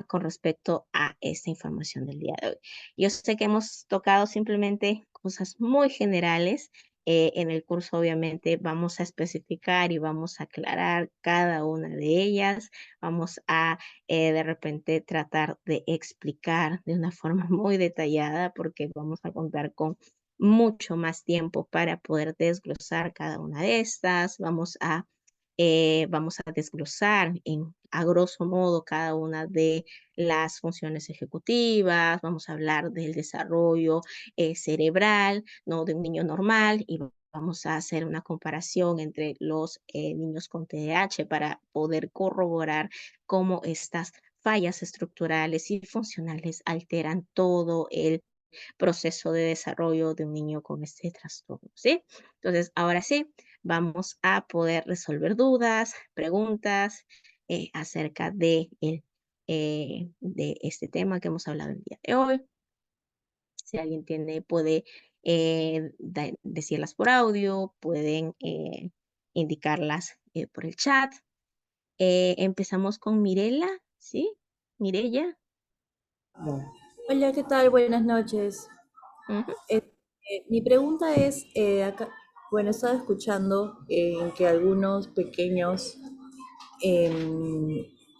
con respecto a esta información del día de hoy. Yo sé que hemos tocado simplemente cosas muy generales. En el curso, obviamente, vamos a especificar y vamos a aclarar cada una de ellas. Vamos a de repente tratar de explicar de una forma muy detallada, porque vamos a contar con mucho más tiempo para poder desglosar cada una de estas. Vamos a desglosar a grosso modo cada una de las funciones ejecutivas. Vamos a hablar del desarrollo cerebral, ¿no? De un niño normal, y vamos a hacer una comparación entre los niños con TDAH para poder corroborar cómo estas fallas estructurales y funcionales alteran todo el proceso de desarrollo de un niño con este trastorno, ¿sí? Entonces, ahora sí, vamos a poder resolver dudas, preguntas acerca de este tema que hemos hablado el día de hoy. Si alguien puede decirlas por audio, pueden indicarlas por el chat. Empezamos con Mirela, ¿sí? Mirella. Hola, ¿qué tal? Buenas noches. Ujú. Mi pregunta es, bueno, he estado escuchando que algunos pequeños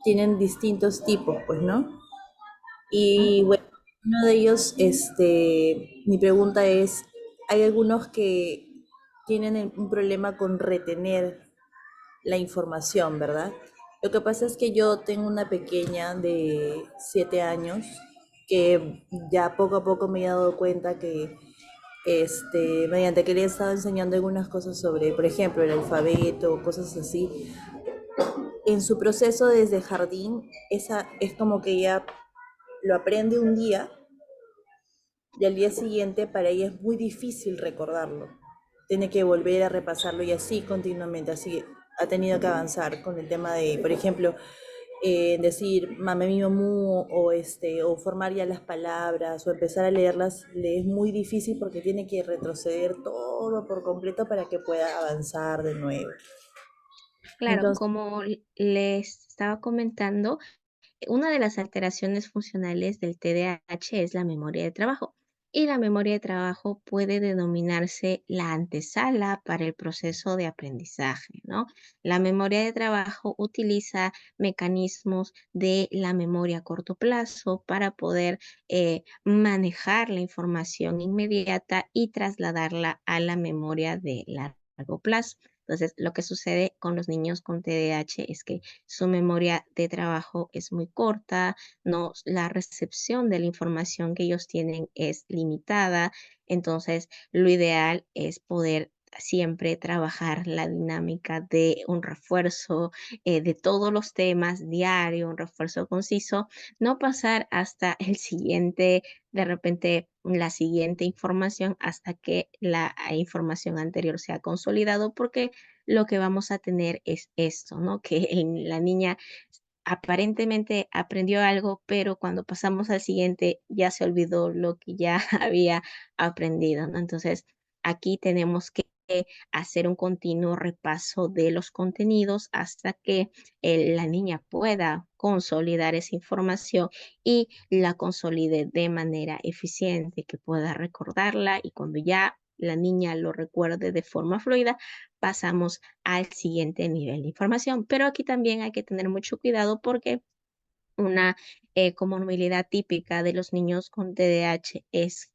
tienen distintos tipos, pues, ¿no? Y bueno, uno de ellos, mi pregunta es, hay algunos que tienen un problema con retener la información, ¿verdad? Lo que pasa es que yo tengo una pequeña de 7 años que ya poco a poco me he dado cuenta que mediante que le he estado enseñando algunas cosas sobre, por ejemplo, el alfabeto, cosas así, en su proceso desde jardín, esa es como que ella lo aprende un día y al día siguiente para ella es muy difícil recordarlo. Tiene que volver a repasarlo y así continuamente, así ha tenido que avanzar con el tema de, por ejemplo, decir mamá mi mamú o formar ya las palabras o empezar a leerlas, le es muy difícil porque tiene que retroceder todo por completo para que pueda avanzar de nuevo. Claro, Entonces, como les estaba comentando, una de las alteraciones funcionales del TDAH es la memoria de trabajo. Y la memoria de trabajo puede denominarse la antesala para el proceso de aprendizaje, ¿no? La memoria de trabajo utiliza mecanismos de la memoria a corto plazo para poder manejar la información inmediata y trasladarla a la memoria de largo plazo. Entonces, lo que sucede con los niños con TDAH es que su memoria de trabajo es muy corta, no, la recepción de la información que ellos tienen es limitada, entonces lo ideal es poder siempre trabajar la dinámica de un refuerzo de todos los temas diario, un refuerzo conciso, no pasar hasta el siguiente, de repente la siguiente información hasta que la información anterior se ha consolidado, porque lo que vamos a tener es esto, ¿no? Que la niña aparentemente aprendió algo, pero cuando pasamos al siguiente ya se olvidó lo que ya había aprendido, ¿no? Entonces, aquí tenemos que hacer un continuo repaso de los contenidos hasta que la niña pueda consolidar esa información y la consolide de manera eficiente, que pueda recordarla y cuando ya la niña lo recuerde de forma fluida, pasamos al siguiente nivel de información. Pero aquí también hay que tener mucho cuidado porque una comorbilidad típica de los niños con TDAH es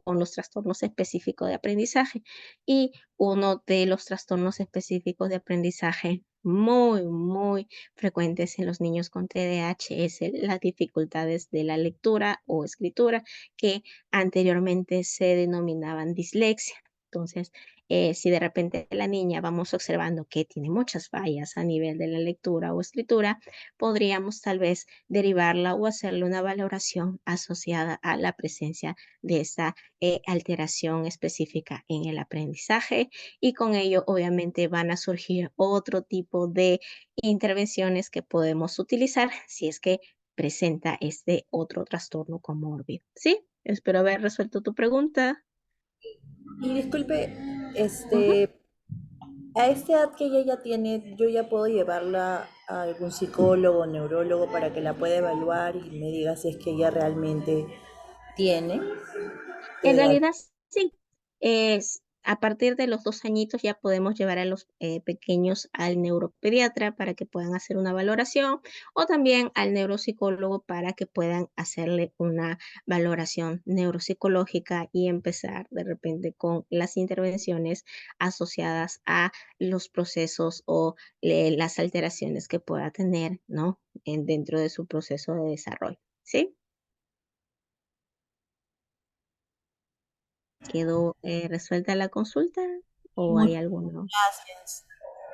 con los trastornos específicos de aprendizaje. Y uno de los trastornos específicos de aprendizaje muy frecuentes en los niños con TDAH es las dificultades de la lectura o escritura, que anteriormente se denominaban dislexia. Entonces, si de repente la niña vamos observando que tiene muchas fallas a nivel de la lectura o escritura, podríamos tal vez derivarla o hacerle una valoración asociada a la presencia de esta alteración específica en el aprendizaje, y con ello obviamente van a surgir otro tipo de intervenciones que podemos utilizar si es que presenta este otro trastorno comórbido. ¿Sí? Espero haber resuelto tu pregunta. y disculpe, Ujú. a esta edad que ella ya tiene, yo ya puedo llevarla a algún psicólogo o neurólogo para que la pueda evaluar y me diga si es que ella realmente tiene En TDAH. realidad, sí. A partir de los 2 añitos ya podemos llevar a los pequeños al neuropediatra para que puedan hacer una valoración, o también al neuropsicólogo para que puedan hacerle una valoración neuropsicológica y empezar de repente con las intervenciones asociadas a los procesos o las alteraciones que pueda tener, ¿no? Dentro de su proceso de desarrollo. ¿Sí? ¿Quedó resuelta la consulta o hay Muchas alguno? gracias.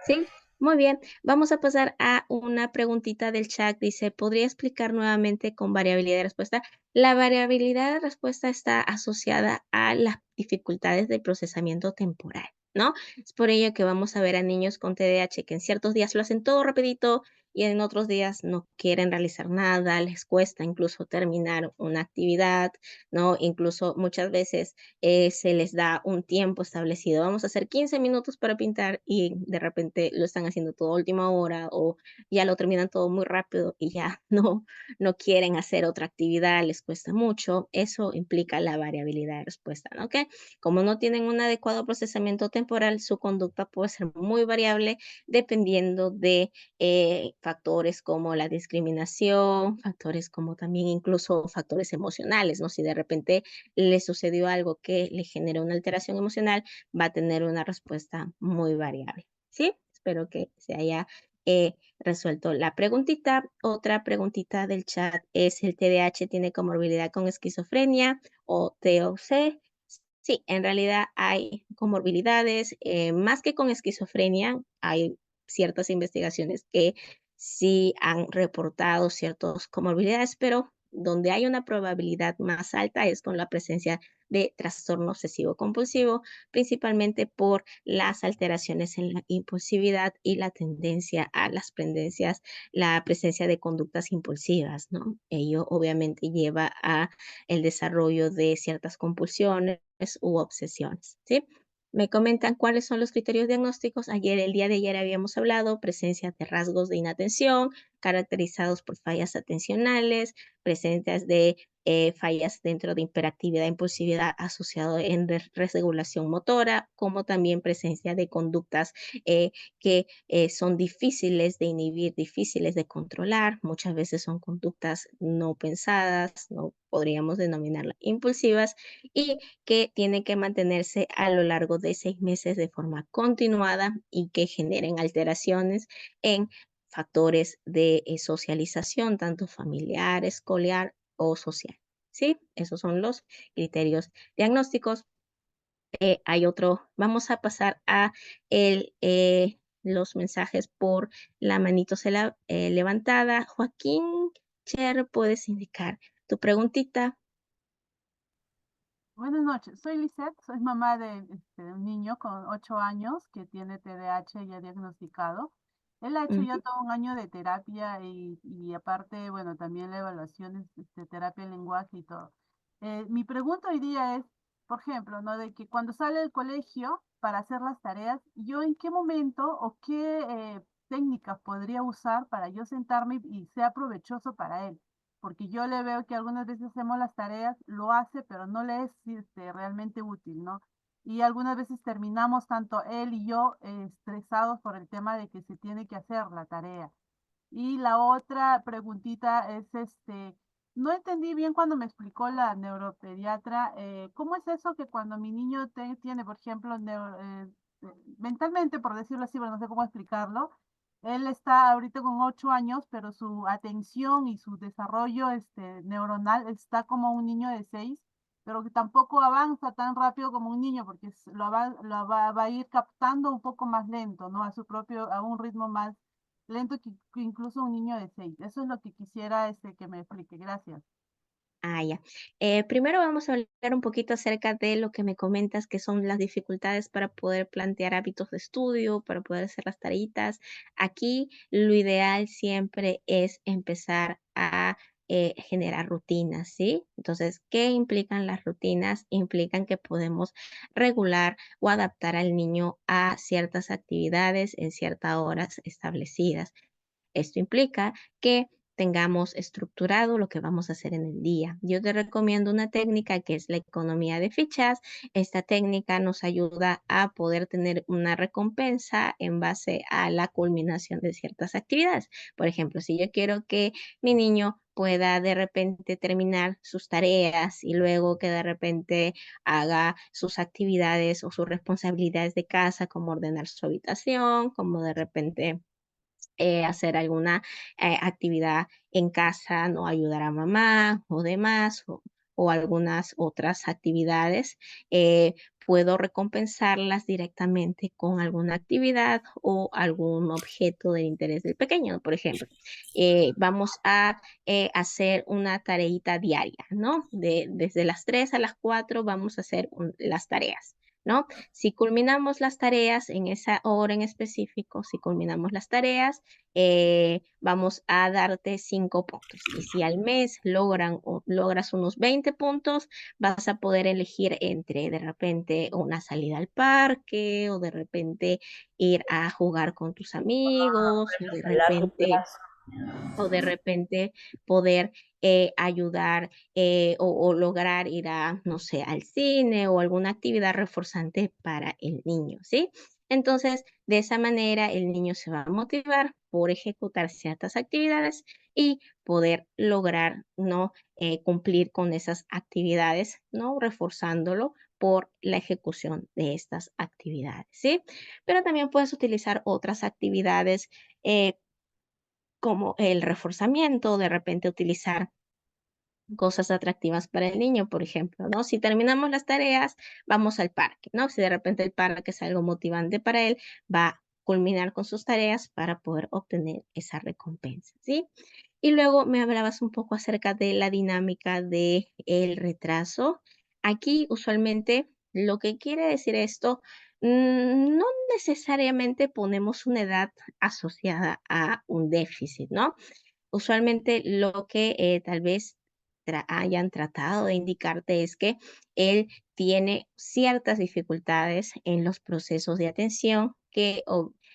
Sí, muy bien. Vamos a pasar a una preguntita del chat. Dice, ¿podría explicar nuevamente con variabilidad de respuesta? La variabilidad de respuesta está asociada a las dificultades de procesamiento temporal, ¿no? Es por ello que vamos a ver a niños con TDAH que en ciertos días lo hacen todo rapidito y en otros días no quieren realizar nada, les cuesta incluso terminar una actividad, ¿no? Incluso muchas veces se les da un tiempo establecido. Vamos a hacer 15 minutos para pintar y de repente lo están haciendo toda última hora o ya lo terminan todo muy rápido y ya no quieren hacer otra actividad, les cuesta mucho. Eso implica la variabilidad de respuesta, ¿no? ¿Ok? Como no tienen un adecuado procesamiento temporal, su conducta puede ser muy variable dependiendo de factores como la discriminación, factores como también incluso factores emocionales, ¿no? Si de repente le sucedió algo que le genera una alteración emocional, va a tener una respuesta muy variable, ¿sí? Espero que se haya resuelto la preguntita. Otra preguntita del chat es: ¿el TDAH tiene comorbilidad con esquizofrenia o TOC? Sí, en realidad hay comorbilidades, más que con esquizofrenia, hay ciertas investigaciones que sí han reportado ciertas comorbilidades, pero donde hay una probabilidad más alta es con la presencia de trastorno obsesivo compulsivo, principalmente por las alteraciones en la impulsividad y la tendencia a las tendencias, la presencia de conductas impulsivas, ¿no? Ello obviamente lleva a el desarrollo de ciertas compulsiones u obsesiones, ¿sí? Me comentan cuáles son los criterios diagnósticos. El día de ayer habíamos hablado presencia de rasgos de inatención, caracterizados por fallas atencionales, presencias de fallas dentro de hiperactividad e impulsividad asociado en desregulación motora, como también presencia de conductas que son difíciles de inhibir, difíciles de controlar. Muchas veces son conductas no pensadas, no podríamos denominarlas impulsivas, y que tienen que mantenerse a lo largo de 6 meses de forma continuada y que generen alteraciones en factores de socialización, tanto familiar, escolar o social. ¿Sí? Esos son los criterios diagnósticos. Hay otro, vamos a pasar a los mensajes por la manito levantada. Joaquín Cher, puedes indicar tu preguntita. Buenas noches, soy Lisette, soy mamá de un niño con 8 años que tiene TDAH ya diagnosticado. Él ha hecho ya todo un año de terapia y aparte, bueno, también la evaluación de terapia de lenguaje y todo. Mi pregunta hoy día es, por ejemplo, ¿no? De que cuando sale del colegio para hacer las tareas, ¿yo en qué momento o qué técnicas podría usar para yo sentarme y sea provechoso para él? Porque yo le veo que algunas veces hacemos las tareas, lo hace, pero no le es realmente útil, ¿no? Y algunas veces terminamos tanto él y yo estresados por el tema de que se tiene que hacer la tarea. Y la otra preguntita es, no entendí bien cuando me explicó la neuropediatra, ¿cómo es eso que cuando mi niño tiene, por ejemplo, mentalmente, por decirlo así, pero no sé cómo explicarlo, él está ahorita con 8 años, pero su atención y su desarrollo neuronal está como un niño de 6, pero que tampoco avanza tan rápido como un niño, porque va a ir captando un poco más lento, ¿no? A un ritmo más lento que incluso un niño de 6. Eso es lo que quisiera que me explique. Gracias. Ah, ya. Primero vamos a hablar un poquito acerca de lo que me comentas, que son las dificultades para poder plantear hábitos de estudio, para poder hacer las tareitas. Aquí lo ideal siempre es empezar a generar rutinas, ¿sí? Entonces, ¿qué implican las rutinas? Implican que podemos regular o adaptar al niño a ciertas actividades en ciertas horas establecidas. Esto implica que tengamos estructurado lo que vamos a hacer en el día. Yo te recomiendo una técnica que es la economía de fichas. Esta técnica nos ayuda a poder tener una recompensa en base a la culminación de ciertas actividades. Por ejemplo, si yo quiero que mi niño pueda de repente terminar sus tareas y luego que de repente haga sus actividades o sus responsabilidades de casa, como ordenar su habitación, como de repente hacer alguna actividad en casa, no ayudar a mamá o demás, o algunas otras actividades, puedo recompensarlas directamente con alguna actividad o algún objeto de interés del pequeño. Por ejemplo, vamos a hacer una tareita diaria, ¿no? Desde las 3 a las 4 vamos a hacer las tareas. ¿no? Si culminamos las tareas en esa hora en específico, si culminamos las tareas, vamos a darte 5 puntos. Y si al mes logras unos 20 puntos, vas a poder elegir entre de repente una salida al parque o de repente ir a jugar con tus amigos o de repente poder ayudar o lograr ir a, no sé, al cine o alguna actividad reforzante para el niño, ¿sí? Entonces, de esa manera el niño se va a motivar por ejecutar ciertas actividades y poder lograr, ¿no? Cumplir con esas actividades, ¿no? Reforzándolo por la ejecución de estas actividades, ¿sí? Pero también puedes utilizar otras actividades como el reforzamiento, de repente utilizar cosas atractivas para el niño, por ejemplo, ¿no? Si terminamos las tareas, vamos al parque, ¿no? Si de repente el parque es algo motivante para él, va a culminar con sus tareas para poder obtener esa recompensa, ¿sí? Y luego me hablabas un poco acerca de la dinámica del retraso. Aquí usualmente lo que quiere decir esto, no necesariamente ponemos una edad asociada a un déficit, ¿no? Usualmente lo que tal vez hayan tratado de indicarte es que él tiene ciertas dificultades en los procesos de atención que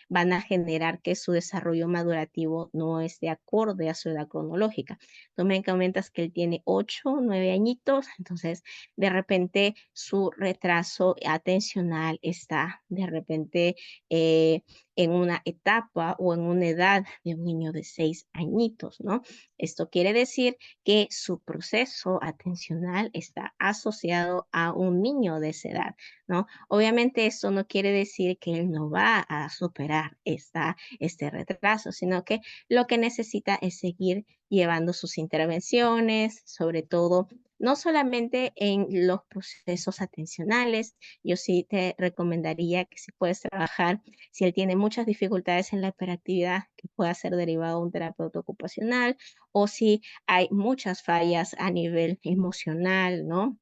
van a generar que su desarrollo madurativo no esté acorde a su edad cronológica. Tú me comentas que él tiene 8, 9 añitos, entonces de repente su retraso atencional está de repente en una etapa o en una edad de un niño de 6 añitos, ¿no? Esto quiere decir que su proceso atencional está asociado a un niño de esa edad, ¿no? Obviamente esto no quiere decir que él no va a superar este retraso, sino que lo que necesita es seguir llevando sus intervenciones, sobre todo no solamente en los procesos atencionales. Yo sí te recomendaría que si puedes trabajar, si él tiene muchas dificultades en la hiperactividad, que pueda ser derivado de un terapeuta ocupacional, o si hay muchas fallas a nivel emocional, ¿no?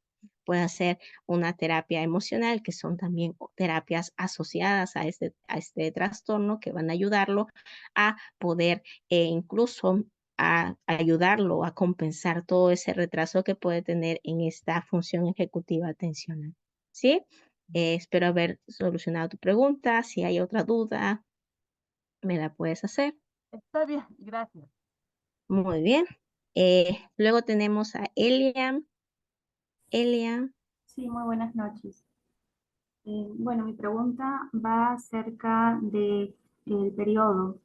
Puede ser una terapia emocional, que son también terapias asociadas a este trastorno que van a ayudarlo a poder incluso a ayudarlo a compensar todo ese retraso que puede tener en esta función ejecutiva atencional. ¿Sí? Espero haber solucionado tu pregunta. Si hay otra duda, me la puedes hacer. Está bien, gracias. Muy bien. Luego tenemos a Elia. Elia. Sí, muy buenas noches. Bueno, mi pregunta va acerca de el periodo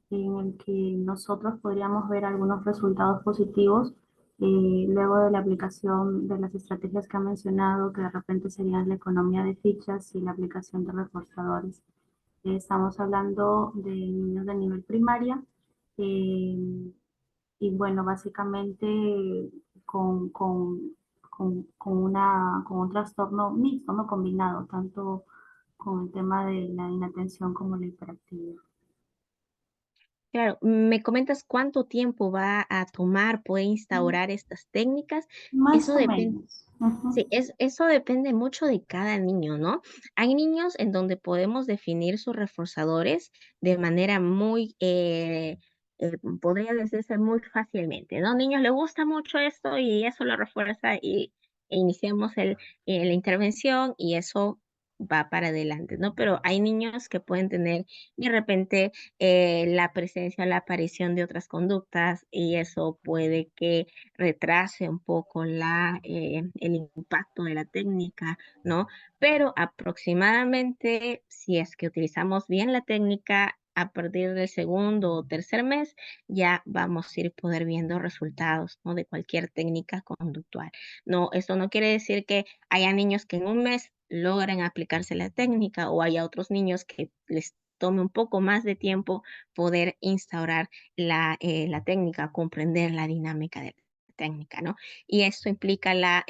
en el que nosotros podríamos ver algunos resultados positivos luego de la aplicación de las estrategias que ha mencionado, que de repente serían la economía de fichas y la aplicación de reforzadores. Estamos hablando de niños de nivel primaria eh, y bueno, básicamente con un trastorno mixto, no combinado, tanto con el tema de la inatención como la hiperactividad. Claro, ¿me comentas cuánto tiempo va a tomar poder instaurar estas técnicas? Más Eso o depende. menos. Ujú. Sí, eso depende mucho de cada niño, ¿no? Hay niños en donde podemos definir sus reforzadores de manera muy, podría decirse muy fácilmente, ¿no? Niños les gusta mucho esto y eso lo refuerza e iniciamos la intervención y eso va para adelante, ¿no? Pero hay niños que pueden tener de repente la presencia, la aparición de otras conductas y eso puede que retrase un poco el impacto de la técnica, ¿no? Pero aproximadamente, si es que utilizamos bien la técnica, a partir del segundo o tercer mes, ya vamos a ir poder viendo resultados, ¿no? De cualquier técnica conductual. No, esto no quiere decir que haya niños que en un mes logren aplicarse la técnica o haya otros niños que les tome un poco más de tiempo poder instaurar la técnica, comprender la dinámica de la técnica, ¿no? Y esto implica la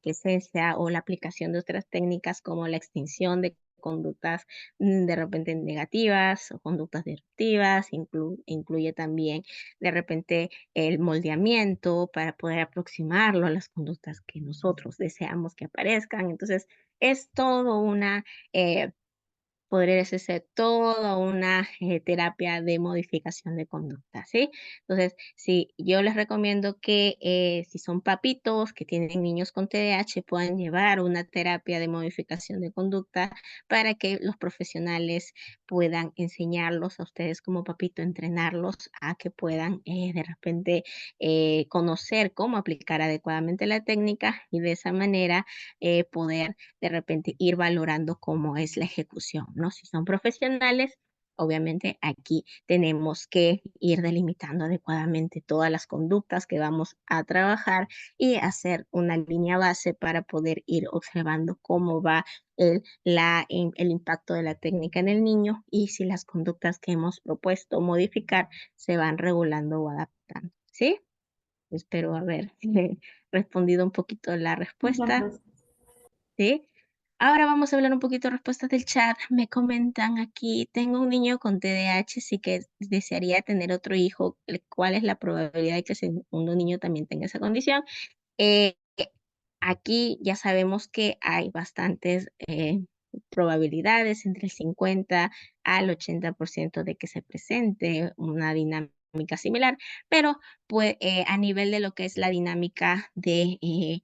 presencia o la aplicación de otras técnicas como la extinción de conductas de repente negativas o conductas disruptivas, incluye también de repente el moldeamiento para poder aproximarlo a las conductas que nosotros deseamos que aparezcan. Entonces, es todo una podría ser toda una terapia de modificación de conducta, ¿sí? Entonces, sí, yo les recomiendo que si son papitos que tienen niños con TDAH, puedan llevar una terapia de modificación de conducta para que los profesionales puedan enseñarlos a ustedes como papito, entrenarlos a que puedan de repente conocer cómo aplicar adecuadamente la técnica y de esa manera poder de repente ir valorando cómo es la ejecución, ¿no? Si son profesionales, obviamente aquí tenemos que ir delimitando adecuadamente todas las conductas que vamos a trabajar y hacer una línea base para poder ir observando cómo va el impacto de la técnica en el niño y si las conductas que hemos propuesto modificar se van regulando o adaptando, ¿sí? Espero haber respondido un poquito la Muchas respuesta. gracias. ¿Sí? Ahora vamos a hablar un poquito de respuestas del chat. Me comentan aquí, tengo un niño con TDAH, sí que desearía tener otro hijo. ¿Cuál es la probabilidad de que el segundo niño también tenga esa condición? Eh, Aquí ya sabemos que hay bastantes probabilidades, entre el 50 al 80% de que se presente una dinámica similar, pero pues, a nivel de lo que es la dinámica de,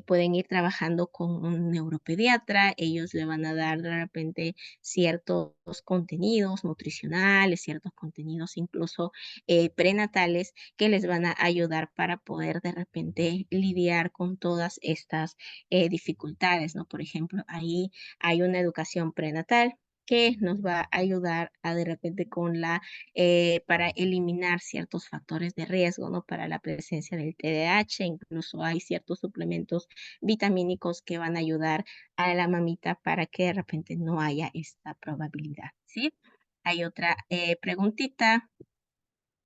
pueden ir trabajando con un neuropediatra, ellos le van a dar de repente ciertos contenidos nutricionales, ciertos contenidos incluso prenatales que les van a ayudar para poder de repente lidiar con todas estas dificultades, ¿no? Por ejemplo, ahí hay una educación prenatal que nos va a ayudar a de repente para eliminar ciertos factores de riesgo, ¿no? Para la presencia del TDAH, incluso hay ciertos suplementos vitamínicos que van a ayudar a la mamita para que de repente no haya esta probabilidad, ¿sí? Hay otra preguntita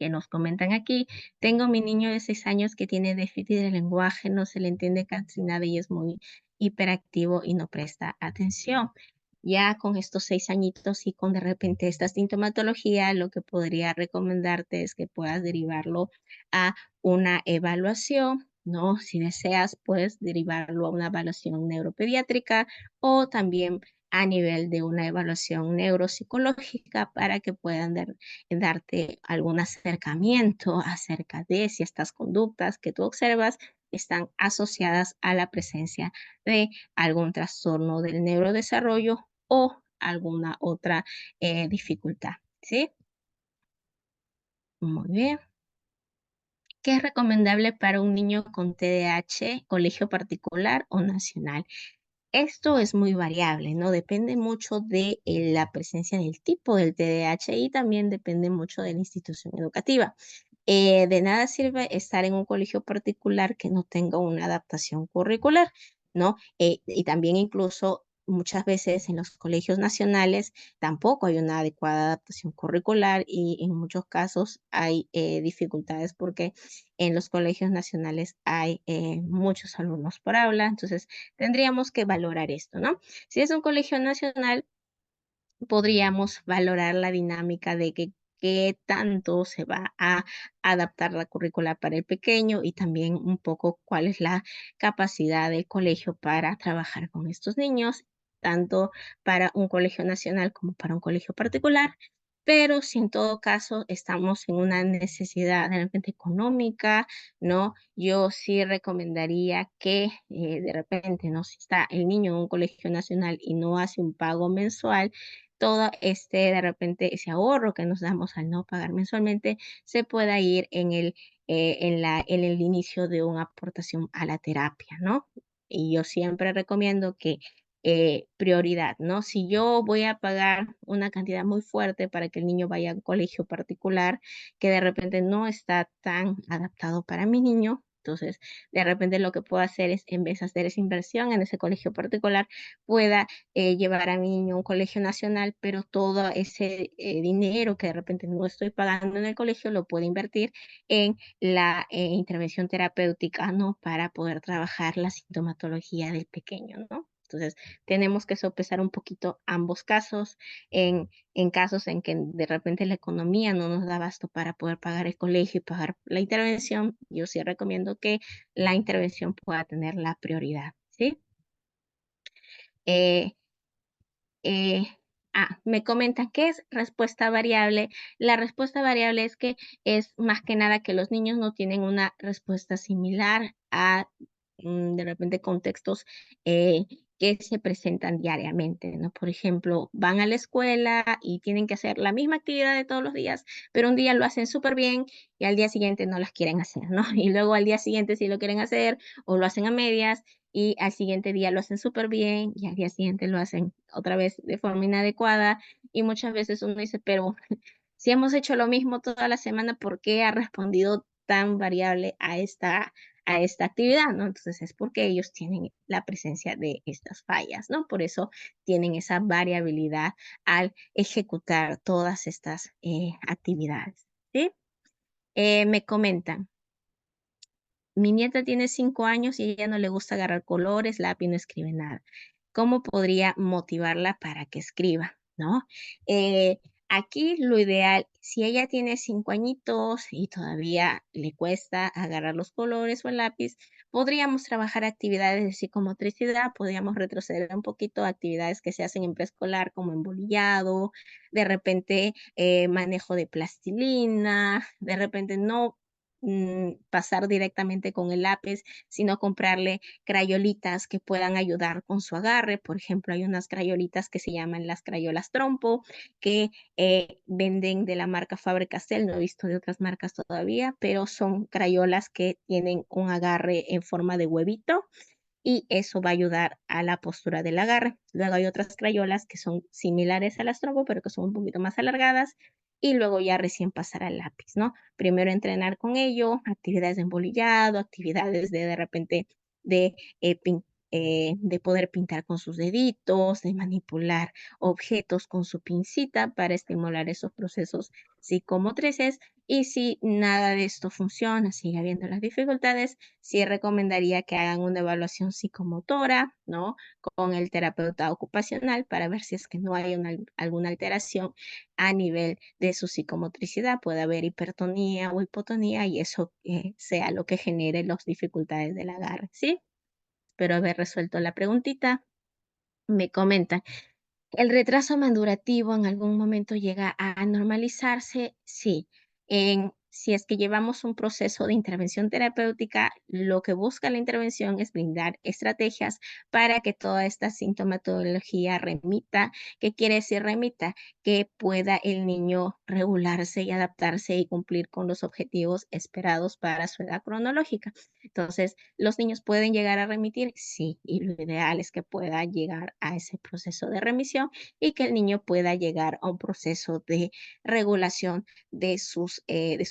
que nos comentan aquí. Tengo mi niño de 6 años que tiene déficit de lenguaje, no se le entiende casi nada y es muy hiperactivo y no presta atención. Ya con estos 6 añitos y con de repente esta sintomatología, lo que podría recomendarte es que puedas derivarlo a una evaluación, ¿no? Si deseas, puedes derivarlo a una evaluación neuropediátrica o también a nivel de una evaluación neuropsicológica para que puedan darte algún acercamiento acerca de si estas conductas que tú observas están asociadas a la presencia de algún trastorno del neurodesarrollo o alguna otra dificultad, ¿sí? Muy bien. ¿Qué es recomendable para un niño con TDAH, colegio particular o nacional? Esto es muy variable, ¿no? Depende mucho de la presencia del tipo del TDAH y también depende mucho de la institución educativa. De nada sirve estar en un colegio particular que no tenga una adaptación curricular, ¿no? Y también incluso muchas veces en los colegios nacionales tampoco hay una adecuada adaptación curricular y en muchos casos hay dificultades porque en los colegios nacionales hay muchos alumnos por aula, entonces tendríamos que valorar esto, ¿no? Si es un colegio nacional, podríamos valorar la dinámica de qué tanto se va a adaptar la currícula para el pequeño y también un poco cuál es la capacidad del colegio para trabajar con estos niños, tanto para un colegio nacional como para un colegio particular. Pero si en todo caso estamos en una necesidad de repente económica, ¿no? Yo sí recomendaría que de repente, ¿no? Si está el niño en un colegio nacional y no hace un pago mensual, todo de repente, ese ahorro que nos damos al no pagar mensualmente, se pueda ir en el inicio de una aportación a la terapia, ¿no? Y yo siempre recomiendo que prioridad, ¿no? Si yo voy a pagar una cantidad muy fuerte para que el niño vaya a un colegio particular que de repente no está tan adaptado para mi niño, entonces de repente lo que puedo hacer es, en vez de hacer esa inversión en ese colegio particular, pueda llevar a mi niño a un colegio nacional, pero todo ese dinero que de repente no estoy pagando en el colegio lo puedo invertir en la intervención terapéutica, ¿no? Para poder trabajar la sintomatología del pequeño, ¿no? Entonces, tenemos que sopesar un poquito ambos casos. En casos en que de repente la economía no nos da abasto para poder pagar el colegio y pagar la intervención, yo sí recomiendo que la intervención pueda tener la prioridad, ¿sí? Eh, eh, me comentan qué es respuesta variable. La respuesta variable es que es más que nada que los niños no tienen una respuesta similar a de repente contextos que se presentan diariamente, ¿no? Por ejemplo, van a la escuela y tienen que hacer la misma actividad de todos los días, pero un día lo hacen súper bien y al día siguiente no las quieren hacer, ¿no? Y luego al día siguiente sí lo quieren hacer o lo hacen a medias y al siguiente día lo hacen súper bien y al día siguiente lo hacen otra vez de forma inadecuada y muchas veces uno dice, pero si hemos hecho lo mismo toda la semana, ¿por qué ha respondido tan variable a esta actividad, ¿no? Entonces es porque ellos tienen la presencia de estas fallas, ¿no? Por eso tienen esa variabilidad al ejecutar todas estas actividades, ¿sí? Me comentan. Mi nieta tiene 5 años y a ella no le gusta agarrar colores, lápiz, no escribe nada. ¿Cómo podría motivarla para que escriba? ¿No? Aquí lo ideal, si ella tiene 5 añitos y todavía le cuesta agarrar los colores o el lápiz, podríamos trabajar actividades de psicomotricidad, podríamos retroceder un poquito a actividades que se hacen en preescolar como embolillado, de repente manejo de plastilina, de repente no pasar directamente con el lápiz, sino comprarle crayolitas que puedan ayudar con su agarre. Por ejemplo, hay unas crayolitas que se llaman las crayolas trompo, que venden de la marca Faber-Castell, no he visto de otras marcas todavía, pero son crayolas que tienen un agarre en forma de huevito y eso va a ayudar a la postura del agarre. Luego hay otras crayolas que son similares a las trompo, pero que son un poquito más alargadas y luego ya recién pasar al lápiz, ¿no? Primero entrenar con ello, actividades de embolillado, actividades de repente de, de poder pintar con sus deditos, de manipular objetos con su pincita para estimular esos procesos psicomotrices. Y si nada de esto funciona, sigue habiendo las dificultades, sí recomendaría que hagan una evaluación psicomotora, ¿no? Con el terapeuta ocupacional para ver si es que no hay alguna alteración a nivel de su psicomotricidad. Puede haber hipertonía o hipotonía y eso sea lo que genere las dificultades del agarre, ¿sí? Espero haber resuelto la preguntita. Me comentan, ¿el retraso madurativo en algún momento llega a normalizarse? Sí. Si es que llevamos un proceso de intervención terapéutica, lo que busca la intervención es brindar estrategias para que toda esta sintomatología remita. ¿Qué quiere decir remita? Que pueda el niño regularse y adaptarse y cumplir con los objetivos esperados para su edad cronológica. Entonces, ¿los niños pueden llegar a remitir? Sí, y lo ideal es que pueda llegar a ese proceso de remisión y que el niño pueda llegar a un proceso de regulación de su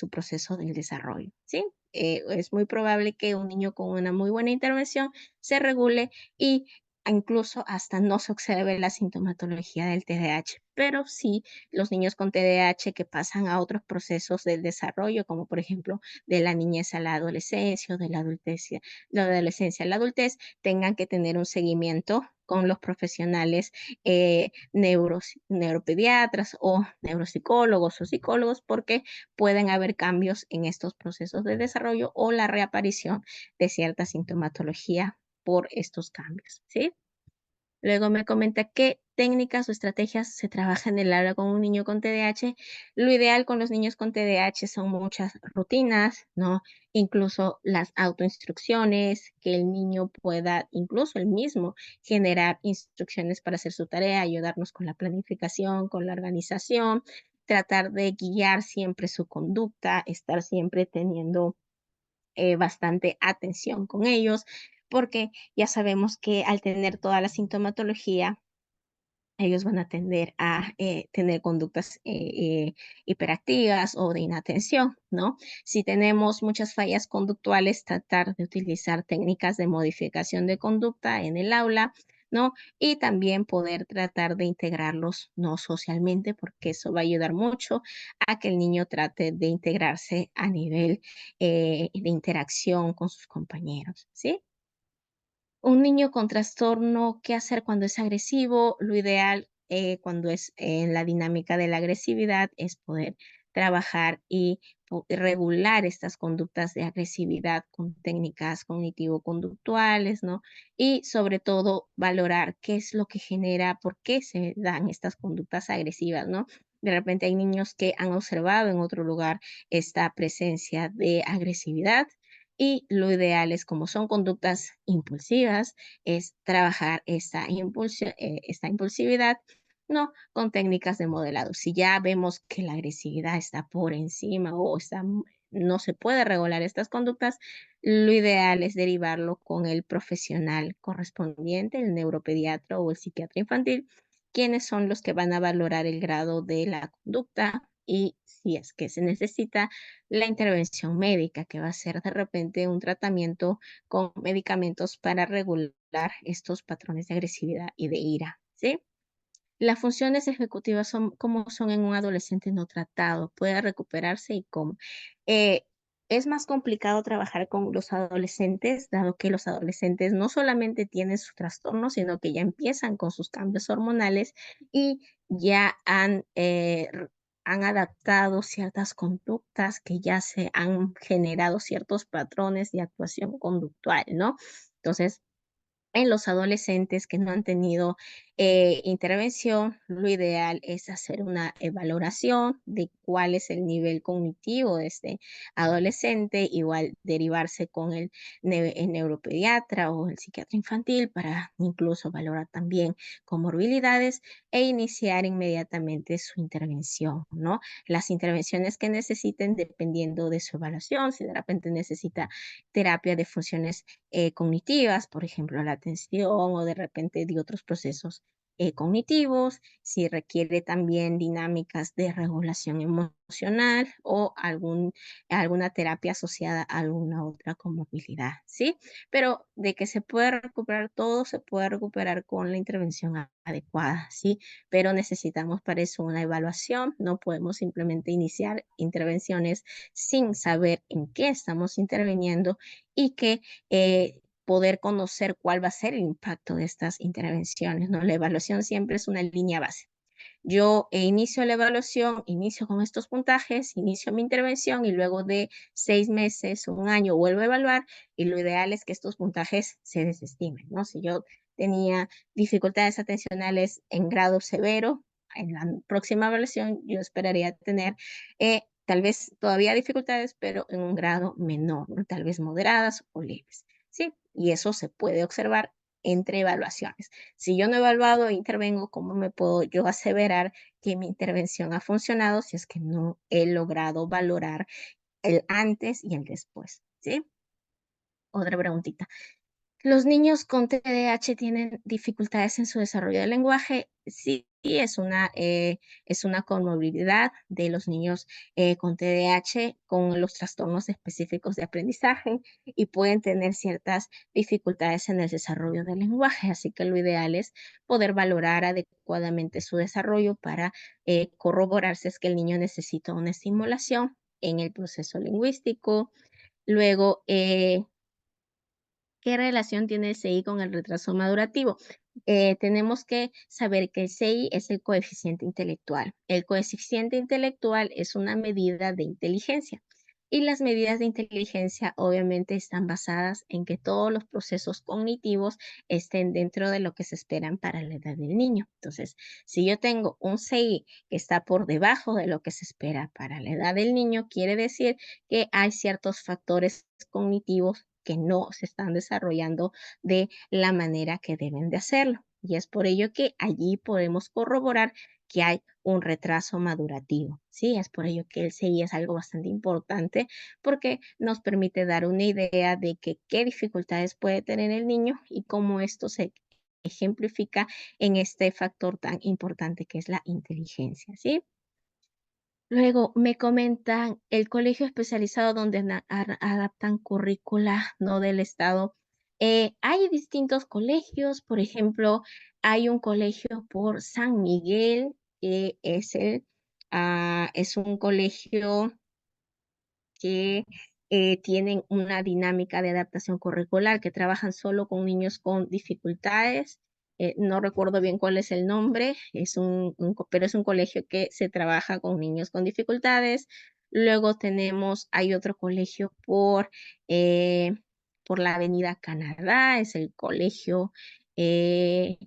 proceso del desarrollo, ¿sí? Es muy probable que un niño con una muy buena intervención se regule y incluso hasta no se observe la sintomatología del TDAH, pero sí los niños con TDAH que pasan a otros procesos del desarrollo, como por ejemplo de la niñez a la adolescencia o de la adolescencia a la adultez, tengan que tener un seguimiento con los profesionales neuropediatras o neuropsicólogos o psicólogos, porque pueden haber cambios en estos procesos de desarrollo o la reaparición de cierta sintomatología por estos cambios, ¿sí? Luego me comenta qué técnicas o estrategias se trabajan en el aula con un niño con TDAH. Lo ideal con los niños con TDAH son muchas rutinas, ¿no? Incluso las autoinstrucciones, que el niño pueda, incluso el mismo, generar instrucciones para hacer su tarea, ayudarnos con la planificación, con la organización, tratar de guiar siempre su conducta, estar siempre teniendo bastante atención con ellos, porque ya sabemos que al tener toda la sintomatología, ellos van a tender a tener conductas hiperactivas o de inatención, ¿no? Si tenemos muchas fallas conductuales, tratar de utilizar técnicas de modificación de conducta en el aula, ¿no? Y también poder tratar de integrarlos no socialmente, porque eso va a ayudar mucho a que el niño trate de integrarse a nivel de interacción con sus compañeros, ¿sí? Un niño con trastorno, ¿qué hacer cuando es agresivo? Lo ideal cuando es en la dinámica de la agresividad es poder trabajar y regular estas conductas de agresividad con técnicas cognitivo-conductuales, ¿no? Y sobre todo valorar qué es lo que genera, por qué se dan estas conductas agresivas, ¿no? De repente hay niños que han observado en otro lugar esta presencia de agresividad y lo ideal es, como son conductas impulsivas, es trabajar esta impulsividad, ¿no? Con técnicas de modelado. Si ya vemos que la agresividad está por encima o no se puede regular estas conductas, lo ideal es derivarlo con el profesional correspondiente, el neuropediatra o el psiquiatra infantil, quienes son los que van a valorar el grado de la conducta y si es que se necesita la intervención médica, que va a ser de repente un tratamiento con medicamentos para regular estos patrones de agresividad y de ira, ¿sí? Las funciones ejecutivas son como son en un adolescente no tratado, puede recuperarse y cómo. Eh, es más complicado trabajar con los adolescentes, dado que los adolescentes no solamente tienen su trastorno, sino que ya empiezan con sus cambios hormonales y ya han adaptado ciertas conductas que ya se han generado ciertos patrones de actuación conductual, ¿no? Entonces, en los adolescentes que no han tenido intervención, lo ideal es hacer una valoración de cuál es el nivel cognitivo de este adolescente, igual derivarse con el neuropediatra o el psiquiatra infantil para incluso valorar también comorbilidades e iniciar inmediatamente su intervención, ¿no? Las intervenciones que necesiten dependiendo de su evaluación, si de repente necesita terapia de funciones cognitivas, por ejemplo, la atención o de repente de otros procesos cognitivos, si requiere también dinámicas de regulación emocional o alguna terapia asociada a alguna otra comorbilidad, ¿sí? Pero de que se puede recuperar todo, se puede recuperar con la intervención adecuada, ¿sí? Pero necesitamos para eso una evaluación, no podemos simplemente iniciar intervenciones sin saber en qué estamos interviniendo y que poder conocer cuál va a ser el impacto de estas intervenciones, ¿no? La evaluación siempre es una línea base. Yo inicio la evaluación, inicio con estos puntajes, inicio mi intervención y luego de 6 meses o un año vuelvo a evaluar y lo ideal es que estos puntajes se desestimen, ¿no? Si yo tenía dificultades atencionales en grado severo, en la próxima evaluación yo esperaría tener tal vez todavía dificultades, pero en un grado menor, ¿no? Tal vez moderadas o leves, ¿sí? Y eso se puede observar entre evaluaciones. Si yo no he evaluado e intervengo, ¿cómo me puedo yo aseverar que mi intervención ha funcionado si es que no he logrado valorar el antes y el después? ¿Sí? Otra preguntita. ¿Los niños con TDAH tienen dificultades en su desarrollo del lenguaje? Sí, es una comorbilidad de los niños con TDAH con los trastornos específicos de aprendizaje y pueden tener ciertas dificultades en el desarrollo del lenguaje. Así que lo ideal es poder valorar adecuadamente su desarrollo para corroborar si es que el niño necesita una estimulación en el proceso lingüístico. Luego, ¿qué relación tiene el CI con el retraso madurativo? Tenemos que saber que el CI es el coeficiente intelectual. El coeficiente intelectual es una medida de inteligencia y las medidas de inteligencia obviamente están basadas en que todos los procesos cognitivos estén dentro de lo que se esperan para la edad del niño. Entonces, si yo tengo un CI que está por debajo de lo que se espera para la edad del niño, quiere decir que hay ciertos factores cognitivos que no se están desarrollando de la manera que deben de hacerlo. Y es por ello que allí podemos corroborar que hay un retraso madurativo, ¿sí? Es por ello que el CI es algo bastante importante porque nos permite dar una idea de qué dificultades puede tener el niño y cómo esto se ejemplifica en este factor tan importante que es la inteligencia, ¿sí? Luego me comentan el colegio especializado donde adaptan currícula, no del Estado. Hay distintos colegios, por ejemplo, hay un colegio por San Miguel, que es un colegio que tienen una dinámica de adaptación curricular, que trabajan solo con niños con dificultades. No recuerdo bien cuál es el nombre, pero es un colegio que se trabaja con niños con dificultades. Luego hay otro colegio por la Avenida Canadá, es el colegio eh,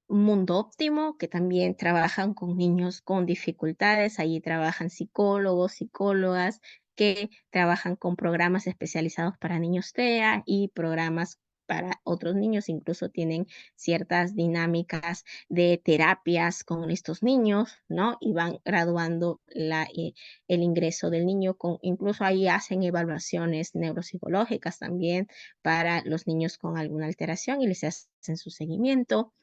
Mundo Óptimo, que también trabajan con niños con dificultades. Allí trabajan psicólogos, psicólogas que trabajan con programas especializados para niños TEA y programas para otros niños. Incluso tienen ciertas dinámicas de terapias con estos niños, ¿no? Y van graduando el ingreso del niño incluso ahí hacen evaluaciones neuropsicológicas también para los niños con alguna alteración y les hacen su seguimiento.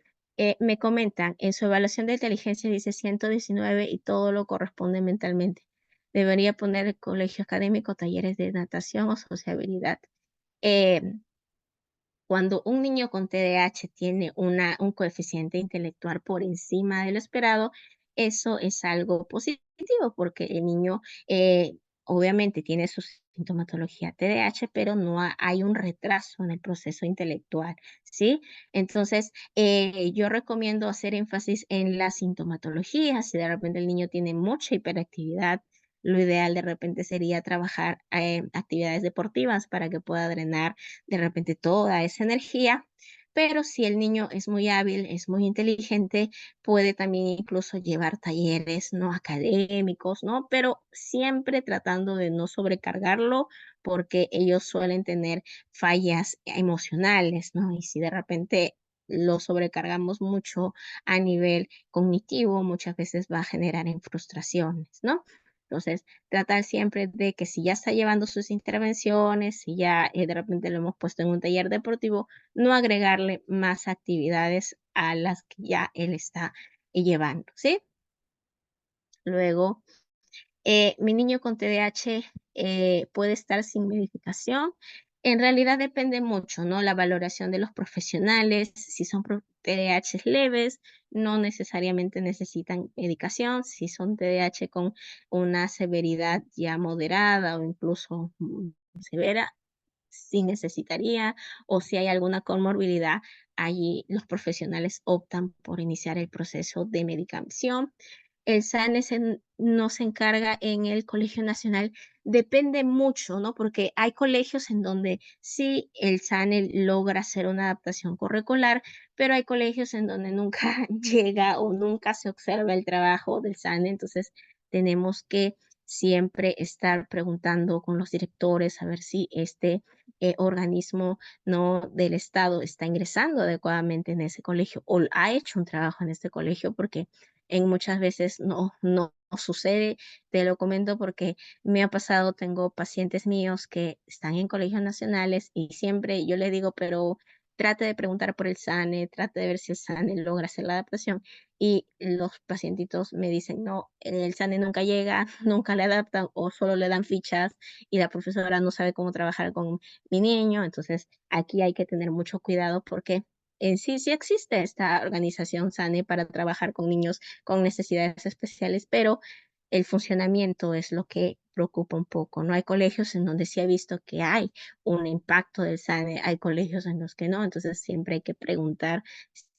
Me comentan, en su evaluación de inteligencia dice 119 y todo lo corresponde mentalmente. Debería poner el colegio académico, talleres de natación o sociabilidad. Eh, Cuando un niño con TDAH tiene un coeficiente intelectual por encima de lo esperado, eso es algo positivo porque el niño obviamente tiene su sintomatología TDAH, pero no hay un retraso en el proceso intelectual, ¿sí? Entonces, yo recomiendo hacer énfasis en la sintomatología. Si de repente el niño tiene mucha hiperactividad, lo ideal de repente sería trabajar actividades deportivas para que pueda drenar de repente toda esa energía, pero si el niño es muy hábil, es muy inteligente, puede también incluso llevar talleres no académicos, ¿no? Pero siempre tratando de no sobrecargarlo porque ellos suelen tener fallas emocionales, ¿no? Y si de repente lo sobrecargamos mucho a nivel cognitivo, muchas veces va a generar en frustraciones, ¿no? Entonces, tratar siempre de que si ya está llevando sus intervenciones, si ya de repente lo hemos puesto en un taller deportivo, no agregarle más actividades a las que ya él está llevando, ¿sí? Luego, mi niño con TDAH puede estar sin medicación. En realidad depende mucho, ¿no? La valoración de los profesionales, si son TDAH leves, no necesariamente necesitan medicación. Si son TDAH con una severidad ya moderada o incluso severa, sí necesitaría, o si hay alguna comorbilidad, allí los profesionales optan por iniciar el proceso de medicación. El SANE no se encarga en el Colegio Nacional, depende mucho, ¿no? Porque hay colegios en donde sí el SANE logra hacer una adaptación curricular, pero hay colegios en donde nunca llega o nunca se observa el trabajo del SANE, entonces tenemos que siempre estar preguntando con los directores a ver si este organismo no del Estado está ingresando adecuadamente en ese colegio o ha hecho un trabajo en este colegio, porque en muchas veces no sucede. Te lo comento porque me ha pasado, tengo pacientes míos que están en colegios nacionales y siempre yo le digo, pero trate de preguntar por el SANE, trate de ver si el SANE logra hacer la adaptación. Y los pacientitos me dicen, no, el SANE nunca llega, nunca le adaptan o solo le dan fichas y la profesora no sabe cómo trabajar con mi niño. Entonces, aquí hay que tener mucho cuidado porque en sí existe esta organización SANE para trabajar con niños con necesidades especiales, pero el funcionamiento es lo que preocupa un poco. No hay colegios en donde sí he visto que hay un impacto del SANE, hay colegios en los que no, entonces siempre hay que preguntar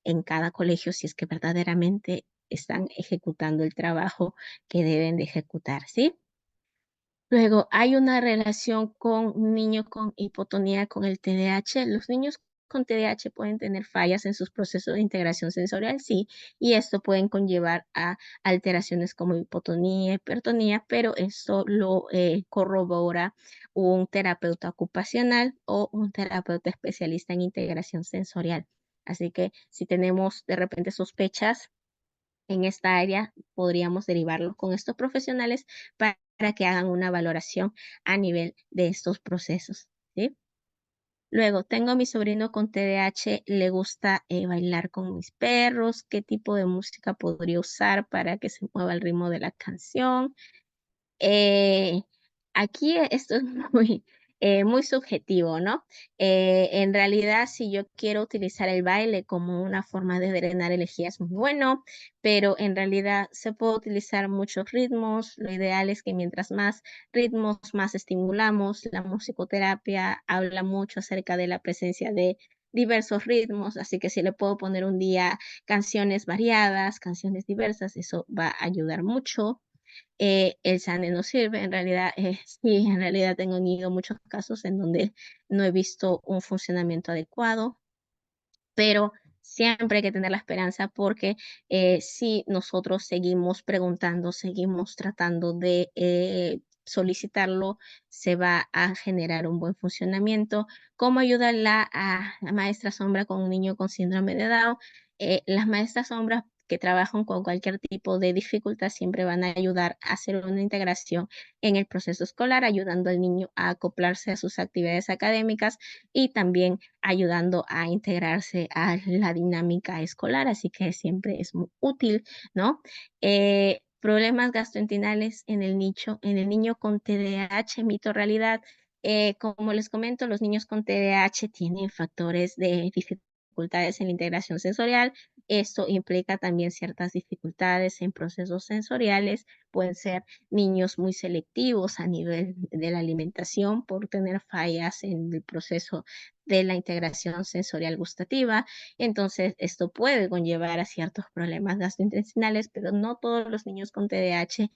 en cada colegio si es que verdaderamente están ejecutando el trabajo que deben de ejecutar, ¿sí? Luego, hay una relación con un niño con hipotonía con el TDAH. Los niños con TDAH pueden tener fallas en sus procesos de integración sensorial, sí, y esto pueden conllevar a alteraciones como hipotonía, hipertonía, pero esto lo corrobora un terapeuta ocupacional o un terapeuta especialista en integración sensorial. Así que si tenemos de repente sospechas en esta área, podríamos derivarlo con estos profesionales para que hagan una valoración a nivel de estos procesos, ¿sí? Luego, tengo a mi sobrino con TDAH, le gusta bailar con mis perros, qué tipo de música podría usar para que se mueva el ritmo de la canción. Eh, Aquí esto es muy muy subjetivo, ¿no? En realidad, si yo quiero utilizar el baile como una forma de drenar energía es muy bueno, pero en realidad se puede utilizar muchos ritmos. Lo ideal es que mientras más ritmos, más estimulamos. La musicoterapia habla mucho acerca de la presencia de diversos ritmos, así que si le puedo poner un día canciones variadas, canciones diversas, eso va a ayudar mucho. El SANE no sirve, en realidad, sí, en realidad tengo tenido muchos casos en donde no he visto un funcionamiento adecuado, pero siempre hay que tener la esperanza porque si nosotros seguimos preguntando, seguimos tratando de solicitarlo, se va a generar un buen funcionamiento. ¿Cómo ayuda la maestra sombra con un niño con síndrome de Down? Las maestras sombras que trabajan con cualquier tipo de dificultad siempre van a ayudar a hacer una integración en el proceso escolar, ayudando al niño a acoplarse a sus actividades académicas y también ayudando a integrarse a la dinámica escolar, así que siempre es muy útil, ¿no? Problemas gastrointestinales en el niño con TDAH, mito o realidad. Como les comento, los niños con TDAH tienen factores de dificultades en la integración sensorial. Esto implica también ciertas dificultades en procesos sensoriales. Pueden ser niños muy selectivos a nivel de la alimentación por tener fallas en el proceso de la integración sensorial gustativa. Entonces, esto puede conllevar a ciertos problemas gastrointestinales, pero no todos los niños con TDAH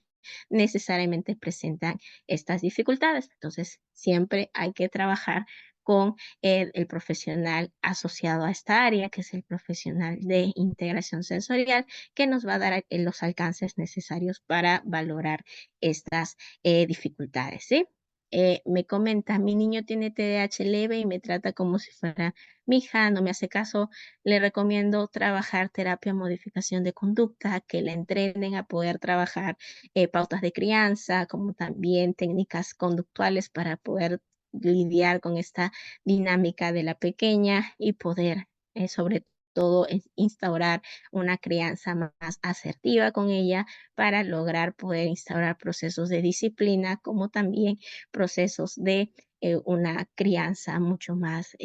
necesariamente presentan estas dificultades. Entonces, siempre hay que trabajar con el profesional asociado a esta área, que es el profesional de integración sensorial, que nos va a dar los alcances necesarios para valorar estas dificultades, ¿sí? Me comenta, mi niño tiene TDAH leve y me trata como si fuera mi hija, no me hace caso. Le recomiendo trabajar terapia modificación de conducta, que le entrenen a poder trabajar pautas de crianza, como también técnicas conductuales para poder lidiar con esta dinámica de la pequeña y poder, sobre todo, instaurar una crianza más asertiva con ella para lograr poder instaurar procesos de disciplina, como también procesos de una crianza mucho más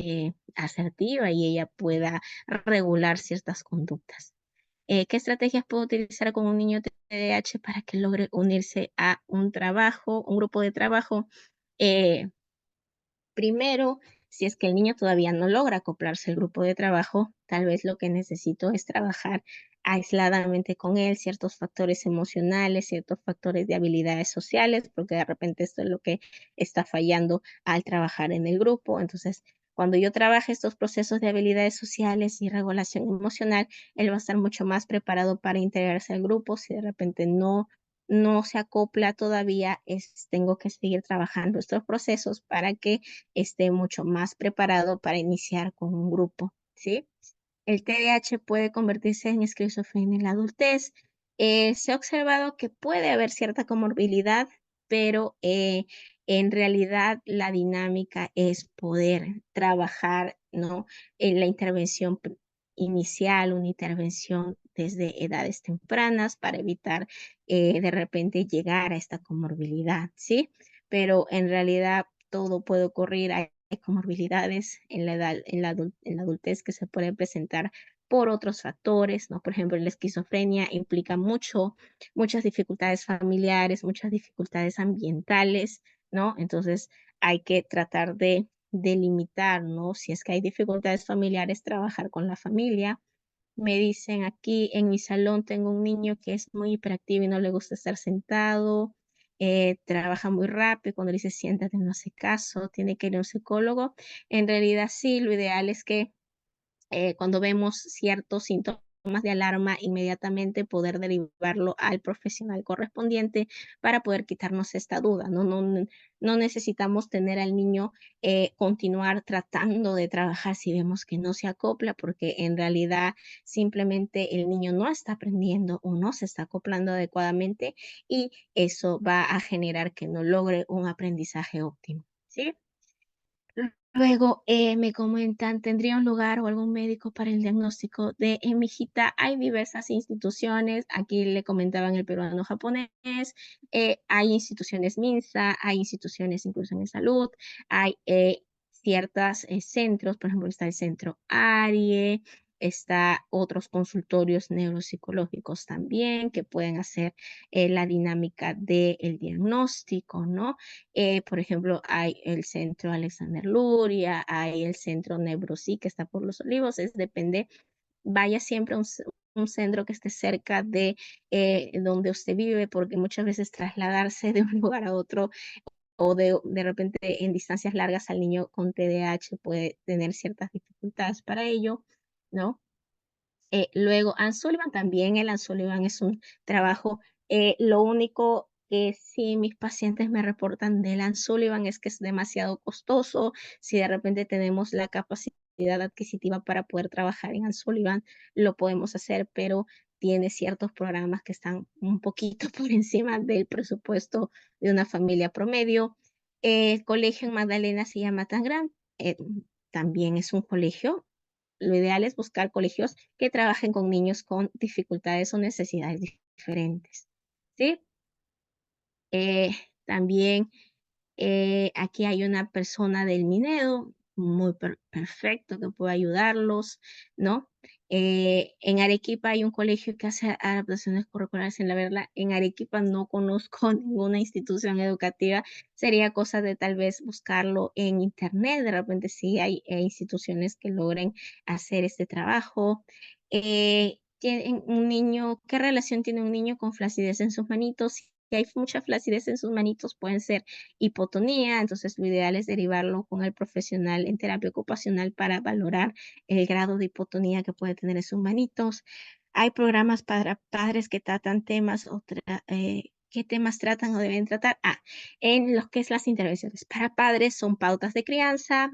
asertiva y ella pueda regular ciertas conductas. ¿Qué estrategias puedo utilizar con un niño TDAH para que logre unirse a un trabajo, un grupo de trabajo? Primero, si es que el niño todavía no logra acoplarse al grupo de trabajo, tal vez lo que necesito es trabajar aisladamente con él ciertos factores emocionales, ciertos factores de habilidades sociales, porque de repente esto es lo que está fallando al trabajar en el grupo. Entonces, cuando yo trabaje estos procesos de habilidades sociales y regulación emocional, él va a estar mucho más preparado para integrarse al grupo. Si de repente no se acopla todavía, tengo que seguir trabajando estos procesos para que esté mucho más preparado para iniciar con un grupo, ¿sí? El TDAH puede convertirse en esquizofrenia en la adultez. Se ha observado que puede haber cierta comorbilidad, pero en realidad la dinámica es poder trabajar, ¿no? En la intervención inicial, una intervención desde edades tempranas para evitar de repente llegar a esta comorbilidad, ¿sí? Pero en realidad todo puede ocurrir. Hay comorbilidades en la edad, en la adultez que se pueden presentar por otros factores, ¿no? Por ejemplo, la esquizofrenia implica muchas dificultades familiares, muchas dificultades ambientales, ¿no? Entonces hay que tratar de delimitar, ¿no? Si es que hay dificultades familiares, trabajar con la familia. Me dicen aquí en mi salón tengo un niño que es muy hiperactivo y no le gusta estar sentado, trabaja muy rápido, cuando le dice siéntate no hace caso, tiene que ir a un psicólogo. En realidad sí, lo ideal es que cuando vemos ciertos síntomas de alarma, inmediatamente poder derivarlo al profesional correspondiente para poder quitarnos esta duda, ¿no? No necesitamos tener al niño continuar tratando de trabajar si vemos que no se acopla, porque en realidad simplemente el niño no está aprendiendo o no se está acoplando adecuadamente y eso va a generar que no logre un aprendizaje óptimo, ¿sí? Luego me comentan, ¿tendría un lugar o algún médico para el diagnóstico de mi hijita? Hay diversas instituciones, aquí le comentaban el peruano japonés, hay instituciones MINSA, hay instituciones incluso en salud, hay ciertos centros, por ejemplo está el centro ARIE, está otros consultorios neuropsicológicos también que pueden hacer la dinámica del diagnóstico, ¿no? Por ejemplo, hay el centro Alexander Luria, hay el centro Neurosí que está por Los Olivos, depende, vaya siempre a un centro que esté cerca de donde usted vive, porque muchas veces trasladarse de un lugar a otro o de repente en distancias largas al niño con TDAH puede tener ciertas dificultades para ello, ¿no? Luego, Anne Sullivan también, el Anne Sullivan es un trabajo, lo único que sí mis pacientes me reportan del Anne Sullivan es que es demasiado costoso, si de repente tenemos la capacidad adquisitiva para poder trabajar en Anne Sullivan, lo podemos hacer, pero tiene ciertos programas que están un poquito por encima del presupuesto de una familia promedio. El colegio en Magdalena se llama Tangram, también es un colegio. Lo ideal es buscar colegios que trabajen con niños con dificultades o necesidades diferentes, ¿sí? También aquí hay una persona del Minedo, muy perfecto, que puede ayudarlos, ¿no? En Arequipa hay un colegio que hace adaptaciones curriculares. En la verdad, en Arequipa no conozco ninguna institución educativa. Sería cosa de tal vez buscarlo en internet. De repente sí hay instituciones que logren hacer este trabajo. ¿Tienen un niño, qué relación tiene un niño con flacidez en sus manitos? Si hay mucha flacidez en sus manitos, pueden ser hipotonía, entonces lo ideal es derivarlo con el profesional en terapia ocupacional para valorar el grado de hipotonía que puede tener en sus manitos. Hay programas para padres que tratan temas, ¿qué temas tratan o deben tratar? En lo que es las intervenciones para padres son pautas de crianza,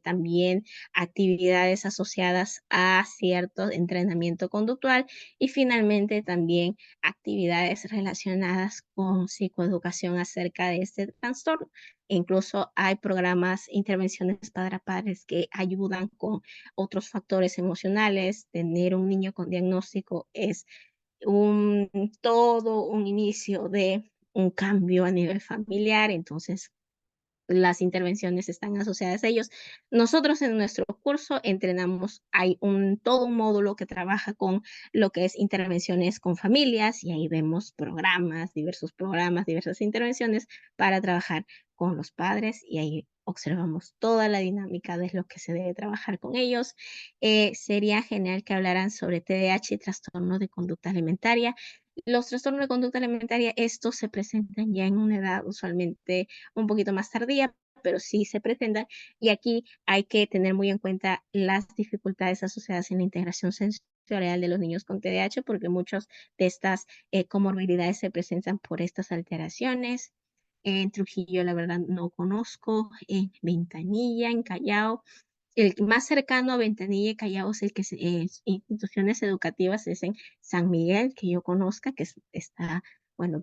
también actividades asociadas a cierto entrenamiento conductual y finalmente también actividades relacionadas con psicoeducación acerca de este trastorno. Incluso hay programas, intervenciones para padres que ayudan con otros factores emocionales. Tener un niño con diagnóstico es todo un inicio de un cambio a nivel familiar, entonces las intervenciones están asociadas a ellos. Nosotros en nuestro curso entrenamos, hay todo un módulo que trabaja con lo que es intervenciones con familias y ahí vemos diversos programas, diversas intervenciones para trabajar con los padres y ahí observamos toda la dinámica de lo que se debe trabajar con ellos. Sería genial que hablaran sobre TDAH y trastorno de conducta alimentaria. Los trastornos de conducta alimentaria, estos se presentan ya en una edad usualmente un poquito más tardía, pero sí se presentan. Y aquí hay que tener muy en cuenta las dificultades asociadas en la integración sensorial de los niños con TDAH, porque muchas de estas comorbilidades se presentan por estas alteraciones. En Trujillo, la verdad, no conozco. En Ventanilla, en Callao. El más cercano a Ventanilla y Callao es el que instituciones educativas es en San Miguel, que yo conozca, que está, bueno,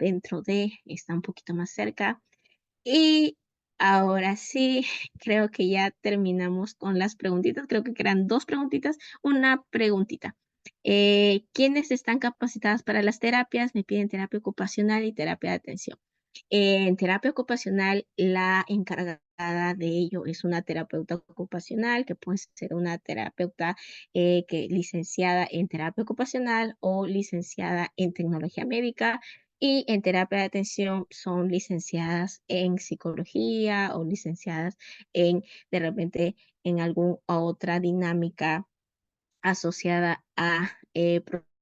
está un poquito más cerca. Y ahora sí, creo que ya terminamos con las preguntitas. Creo que eran dos preguntitas. Una preguntita. ¿Quiénes están capacitadas para las terapias? Me piden terapia ocupacional y terapia de atención. En terapia ocupacional, la encargada de ello es una terapeuta ocupacional, que puede ser una terapeuta licenciada en terapia ocupacional o licenciada en tecnología médica. Y en terapia de atención son licenciadas en psicología o licenciadas de repente, en alguna otra dinámica asociada a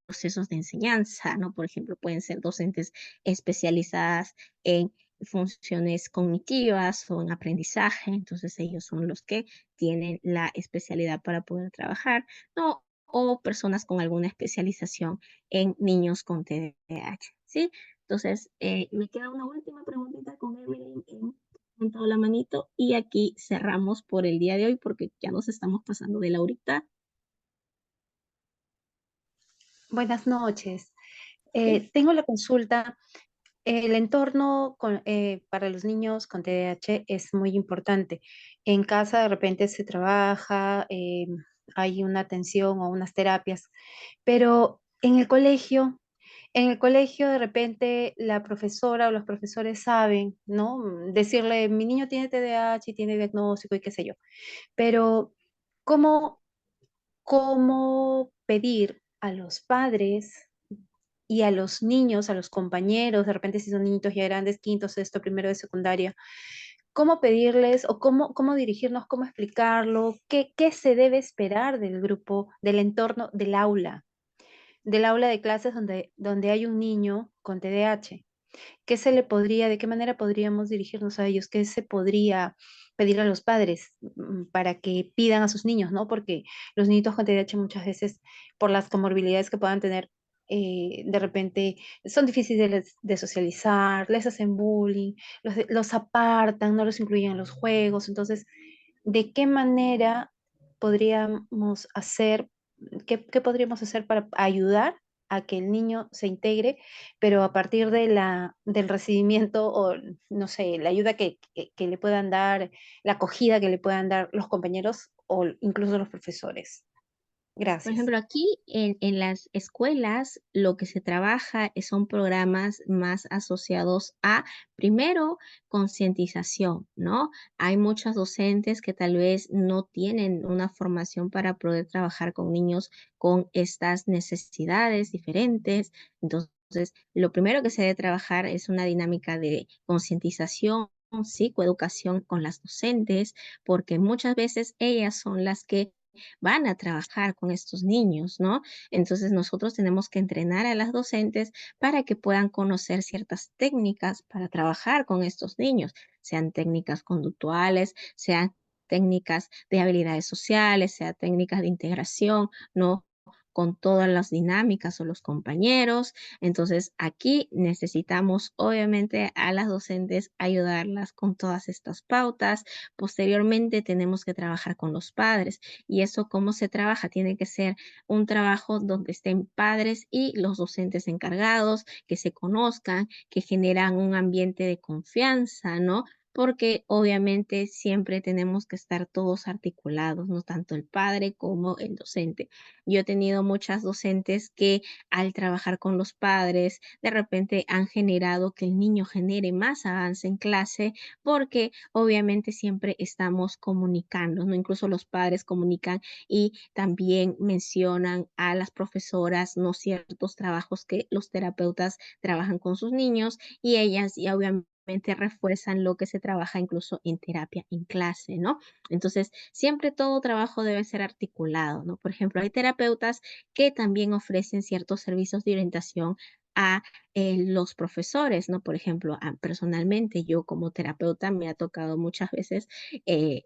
procesos de enseñanza, ¿no? Por ejemplo, pueden ser docentes especializadas en funciones cognitivas o en aprendizaje, entonces ellos son los que tienen la especialidad para poder trabajar, ¿no? O personas con alguna especialización en niños con TDAH, ¿sí? Entonces, me queda una última preguntita con Evelyn en levantado la manito y aquí cerramos por el día de hoy porque ya nos estamos pasando de la horita. Buenas noches. Tengo la consulta. El entorno para los niños con TDAH es muy importante. En casa de repente se trabaja, hay una atención o unas terapias, pero en el colegio de repente la profesora o los profesores saben, ¿no? Decirle, mi niño tiene TDAH y tiene diagnóstico y qué sé yo, pero ¿cómo, cómo pedir a los padres y a los niños, a los compañeros, de repente si son niñitos ya grandes, quinto, sexto, primero de secundaria, cómo pedirles o cómo dirigirnos, cómo explicarlo, qué se debe esperar del grupo, del entorno, del aula de clases donde hay un niño con TDAH? De qué manera podríamos dirigirnos a ellos? ¿Qué se podría pedir a los padres para que pidan a sus niños, ¿no? Porque los niñitos con TDAH muchas veces, por las comorbilidades que puedan tener, de repente son difíciles de socializar, les hacen bullying, los apartan, no los incluyen en los juegos. Entonces, ¿de qué manera podríamos hacer, qué podríamos hacer para ayudar a que el niño se integre, pero a partir del recibimiento o, no sé, la ayuda que le puedan dar, la acogida que le puedan dar los compañeros o incluso los profesores? Gracias. Por ejemplo, aquí en las escuelas lo que se trabaja son programas más asociados a, primero, concientización, ¿no? Hay muchos docentes que tal vez no tienen una formación para poder trabajar con niños con estas necesidades diferentes. Entonces, lo primero que se debe trabajar es una dinámica de concientización, psicoeducación con las docentes, porque muchas veces ellas son las que van a trabajar con estos niños, ¿no? Entonces nosotros tenemos que entrenar a las docentes para que puedan conocer ciertas técnicas para trabajar con estos niños, sean técnicas conductuales, sean técnicas de habilidades sociales, sean técnicas de integración, ¿no? Con todas las dinámicas o los compañeros. Entonces, aquí necesitamos, obviamente, a las docentes ayudarlas con todas estas pautas. Posteriormente, tenemos que trabajar con los padres. ¿Y eso cómo se trabaja? Tiene que ser un trabajo donde estén padres y los docentes encargados, que se conozcan, que generan un ambiente de confianza, ¿no? Porque obviamente siempre tenemos que estar todos articulados, ¿no? Tanto el padre como el docente. Yo he tenido muchas docentes que al trabajar con los padres, de repente han generado que el niño genere más avance en clase, porque obviamente siempre estamos comunicando, ¿no? Incluso los padres comunican y también mencionan a las profesoras, ¿no? Ciertos trabajos que los terapeutas trabajan con sus niños y ellas y obviamente refuerzan lo que se trabaja incluso en terapia en clase, ¿no? Entonces, siempre todo trabajo debe ser articulado, ¿no? Por ejemplo, hay terapeutas que también ofrecen ciertos servicios de orientación a los profesores, ¿no? Por ejemplo, personalmente yo como terapeuta me ha tocado muchas veces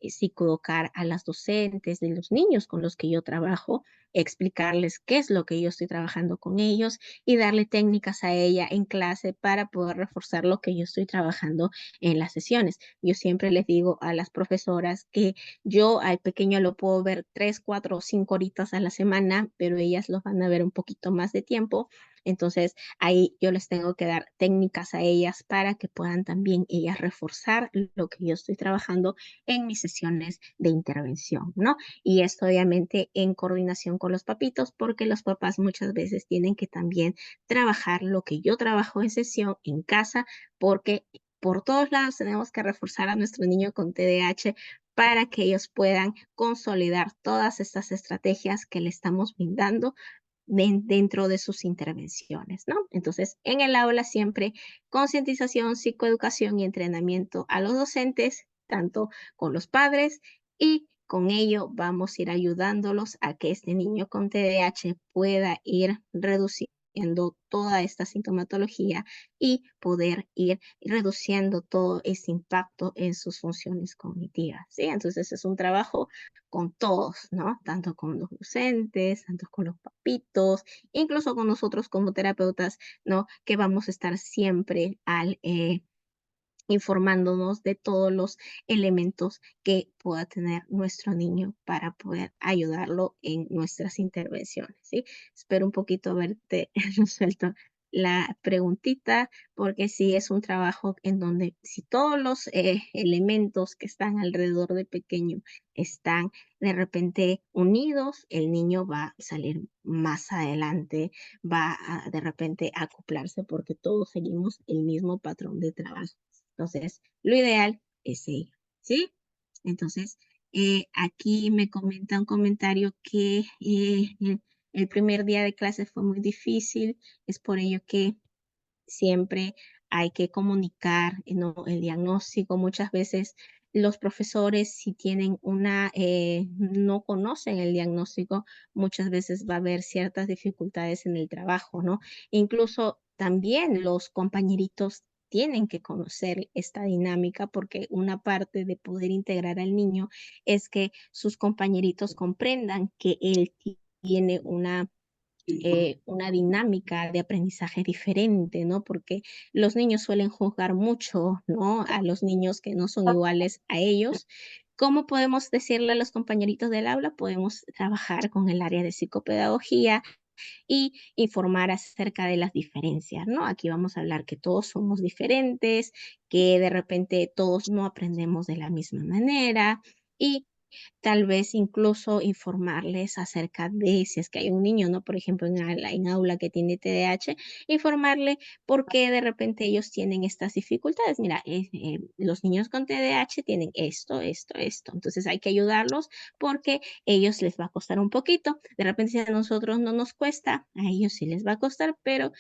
psicoeducar a las docentes de los niños con los que yo trabajo, explicarles qué es lo que yo estoy trabajando con ellos y darle técnicas a ella en clase para poder reforzar lo que yo estoy trabajando en las sesiones. Yo siempre les digo a las profesoras que yo al pequeño lo puedo ver 3, 4 o 5 horitas a la semana, pero ellas los van a ver un poquito más de tiempo. Entonces, ahí yo les tengo que dar técnicas a ellas para que puedan también ellas reforzar lo que yo estoy trabajando en mis sesiones de intervención, ¿no? Y esto obviamente en coordinación con los papitos, porque los papás muchas veces tienen que también trabajar lo que yo trabajo en sesión en casa, porque por todos lados tenemos que reforzar a nuestro niño con TDAH para que ellos puedan consolidar todas estas estrategias que le estamos brindando dentro de sus intervenciones, ¿no? Entonces, en el aula siempre concientización, psicoeducación y entrenamiento a los docentes, tanto con los padres y con ello vamos a ir ayudándolos a que este niño con TDAH pueda ir reduciendo toda esta sintomatología y poder ir reduciendo todo ese impacto en sus funciones cognitivas, ¿sí? Entonces es un trabajo con todos, ¿no? Tanto con los docentes, tanto con los papitos, incluso con nosotros como terapeutas, ¿no? Que vamos a estar siempre informándonos de todos los elementos que pueda tener nuestro niño para poder ayudarlo en nuestras intervenciones, ¿sí? Espero un poquito haberte resuelto la preguntita, porque sí es un trabajo en donde si todos los elementos que están alrededor de pequeño están de repente unidos, el niño va a salir más adelante, va a de repente a acoplarse porque todos seguimos el mismo patrón de trabajo. Entonces, lo ideal es ello, ¿sí? Entonces, aquí me comenta un comentario que el primer día de clase fue muy difícil, es por ello que siempre hay que comunicar, ¿no? El diagnóstico. Muchas veces los profesores, si tienen no conocen el diagnóstico, muchas veces va a haber ciertas dificultades en el trabajo, ¿no? Incluso también los compañeritos tienen que conocer esta dinámica porque una parte de poder integrar al niño es que sus compañeritos comprendan que él tiene una dinámica de aprendizaje diferente, ¿no? Porque los niños suelen juzgar mucho, ¿no? A los niños que no son iguales a ellos. ¿Cómo podemos decirle a los compañeritos del aula? Podemos trabajar con el área de psicopedagogía y informar acerca de las diferencias, ¿no? Aquí vamos a hablar que todos somos diferentes, que de repente todos no aprendemos de la misma manera y tal vez incluso informarles acerca de si es que hay un niño, ¿no? Por ejemplo, en aula que tiene TDAH, informarle por qué de repente ellos tienen estas dificultades. Mira, los niños con TDAH tienen esto, esto, esto. Entonces hay que ayudarlos porque a ellos les va a costar un poquito. De repente si a nosotros no nos cuesta, a ellos sí les va a costar, pero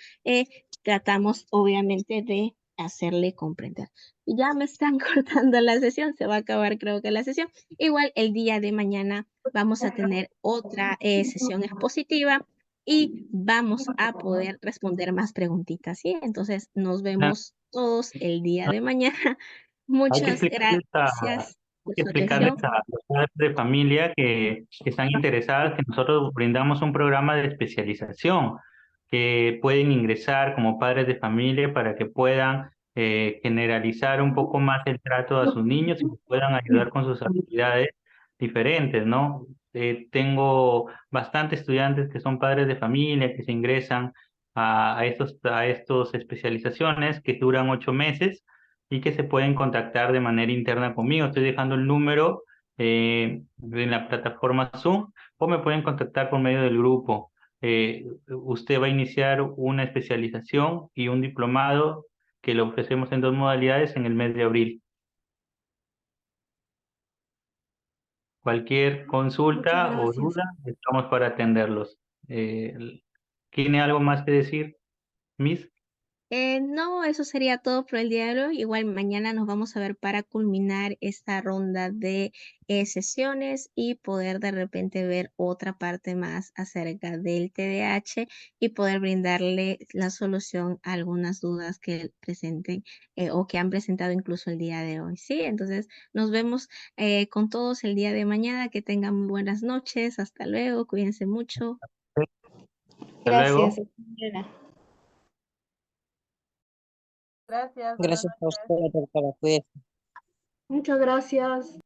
tratamos obviamente de hacerle comprender. Ya me están cortando la sesión, se va a acabar creo que la sesión. Igual el día de mañana vamos a tener otra sesión expositiva y vamos a poder responder más preguntitas, ¿sí? Entonces nos No, vemos todos el día de mañana. hay que Muchas explicarles gracias por que su explicarles atención. a los padres de familia que están interesadas que nosotros brindamos un programa de especialización que pueden ingresar como padres de familia para que puedan generalizar un poco más el trato a sus niños y que puedan ayudar con sus actividades diferentes, ¿no? Tengo bastantes estudiantes que son padres de familia que se ingresan a estos especializaciones que duran 8 meses y que se pueden contactar de manera interna conmigo. Estoy dejando el número en la plataforma Zoom o me pueden contactar por medio del grupo. Usted va a iniciar una especialización y un diplomado que lo ofrecemos en 2 modalidades en el mes de abril. Cualquier Muchas consulta o gracias. duda, estamos para atenderlos. ¿Tiene algo más que decir, Miss? No, eso sería todo por el día de hoy. Igual mañana nos vamos a ver para culminar esta ronda de sesiones y poder de repente ver otra parte más acerca del TDAH y poder brindarle la solución a algunas dudas que presenten o que han presentado incluso el día de hoy. Sí, entonces nos vemos con todos el día de mañana. Que tengan muy buenas noches. Hasta luego. Cuídense mucho. Hasta luego. señora. Gracias, buenas Gracias a noches. usted, doctora. Cuídese. Muchas gracias.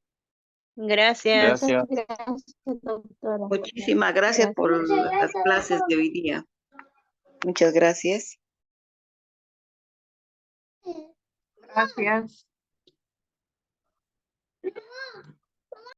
Gracias. Muchas gracias, doctora. Muchísimas gracias por las clases de hoy día. Muchas gracias. Gracias.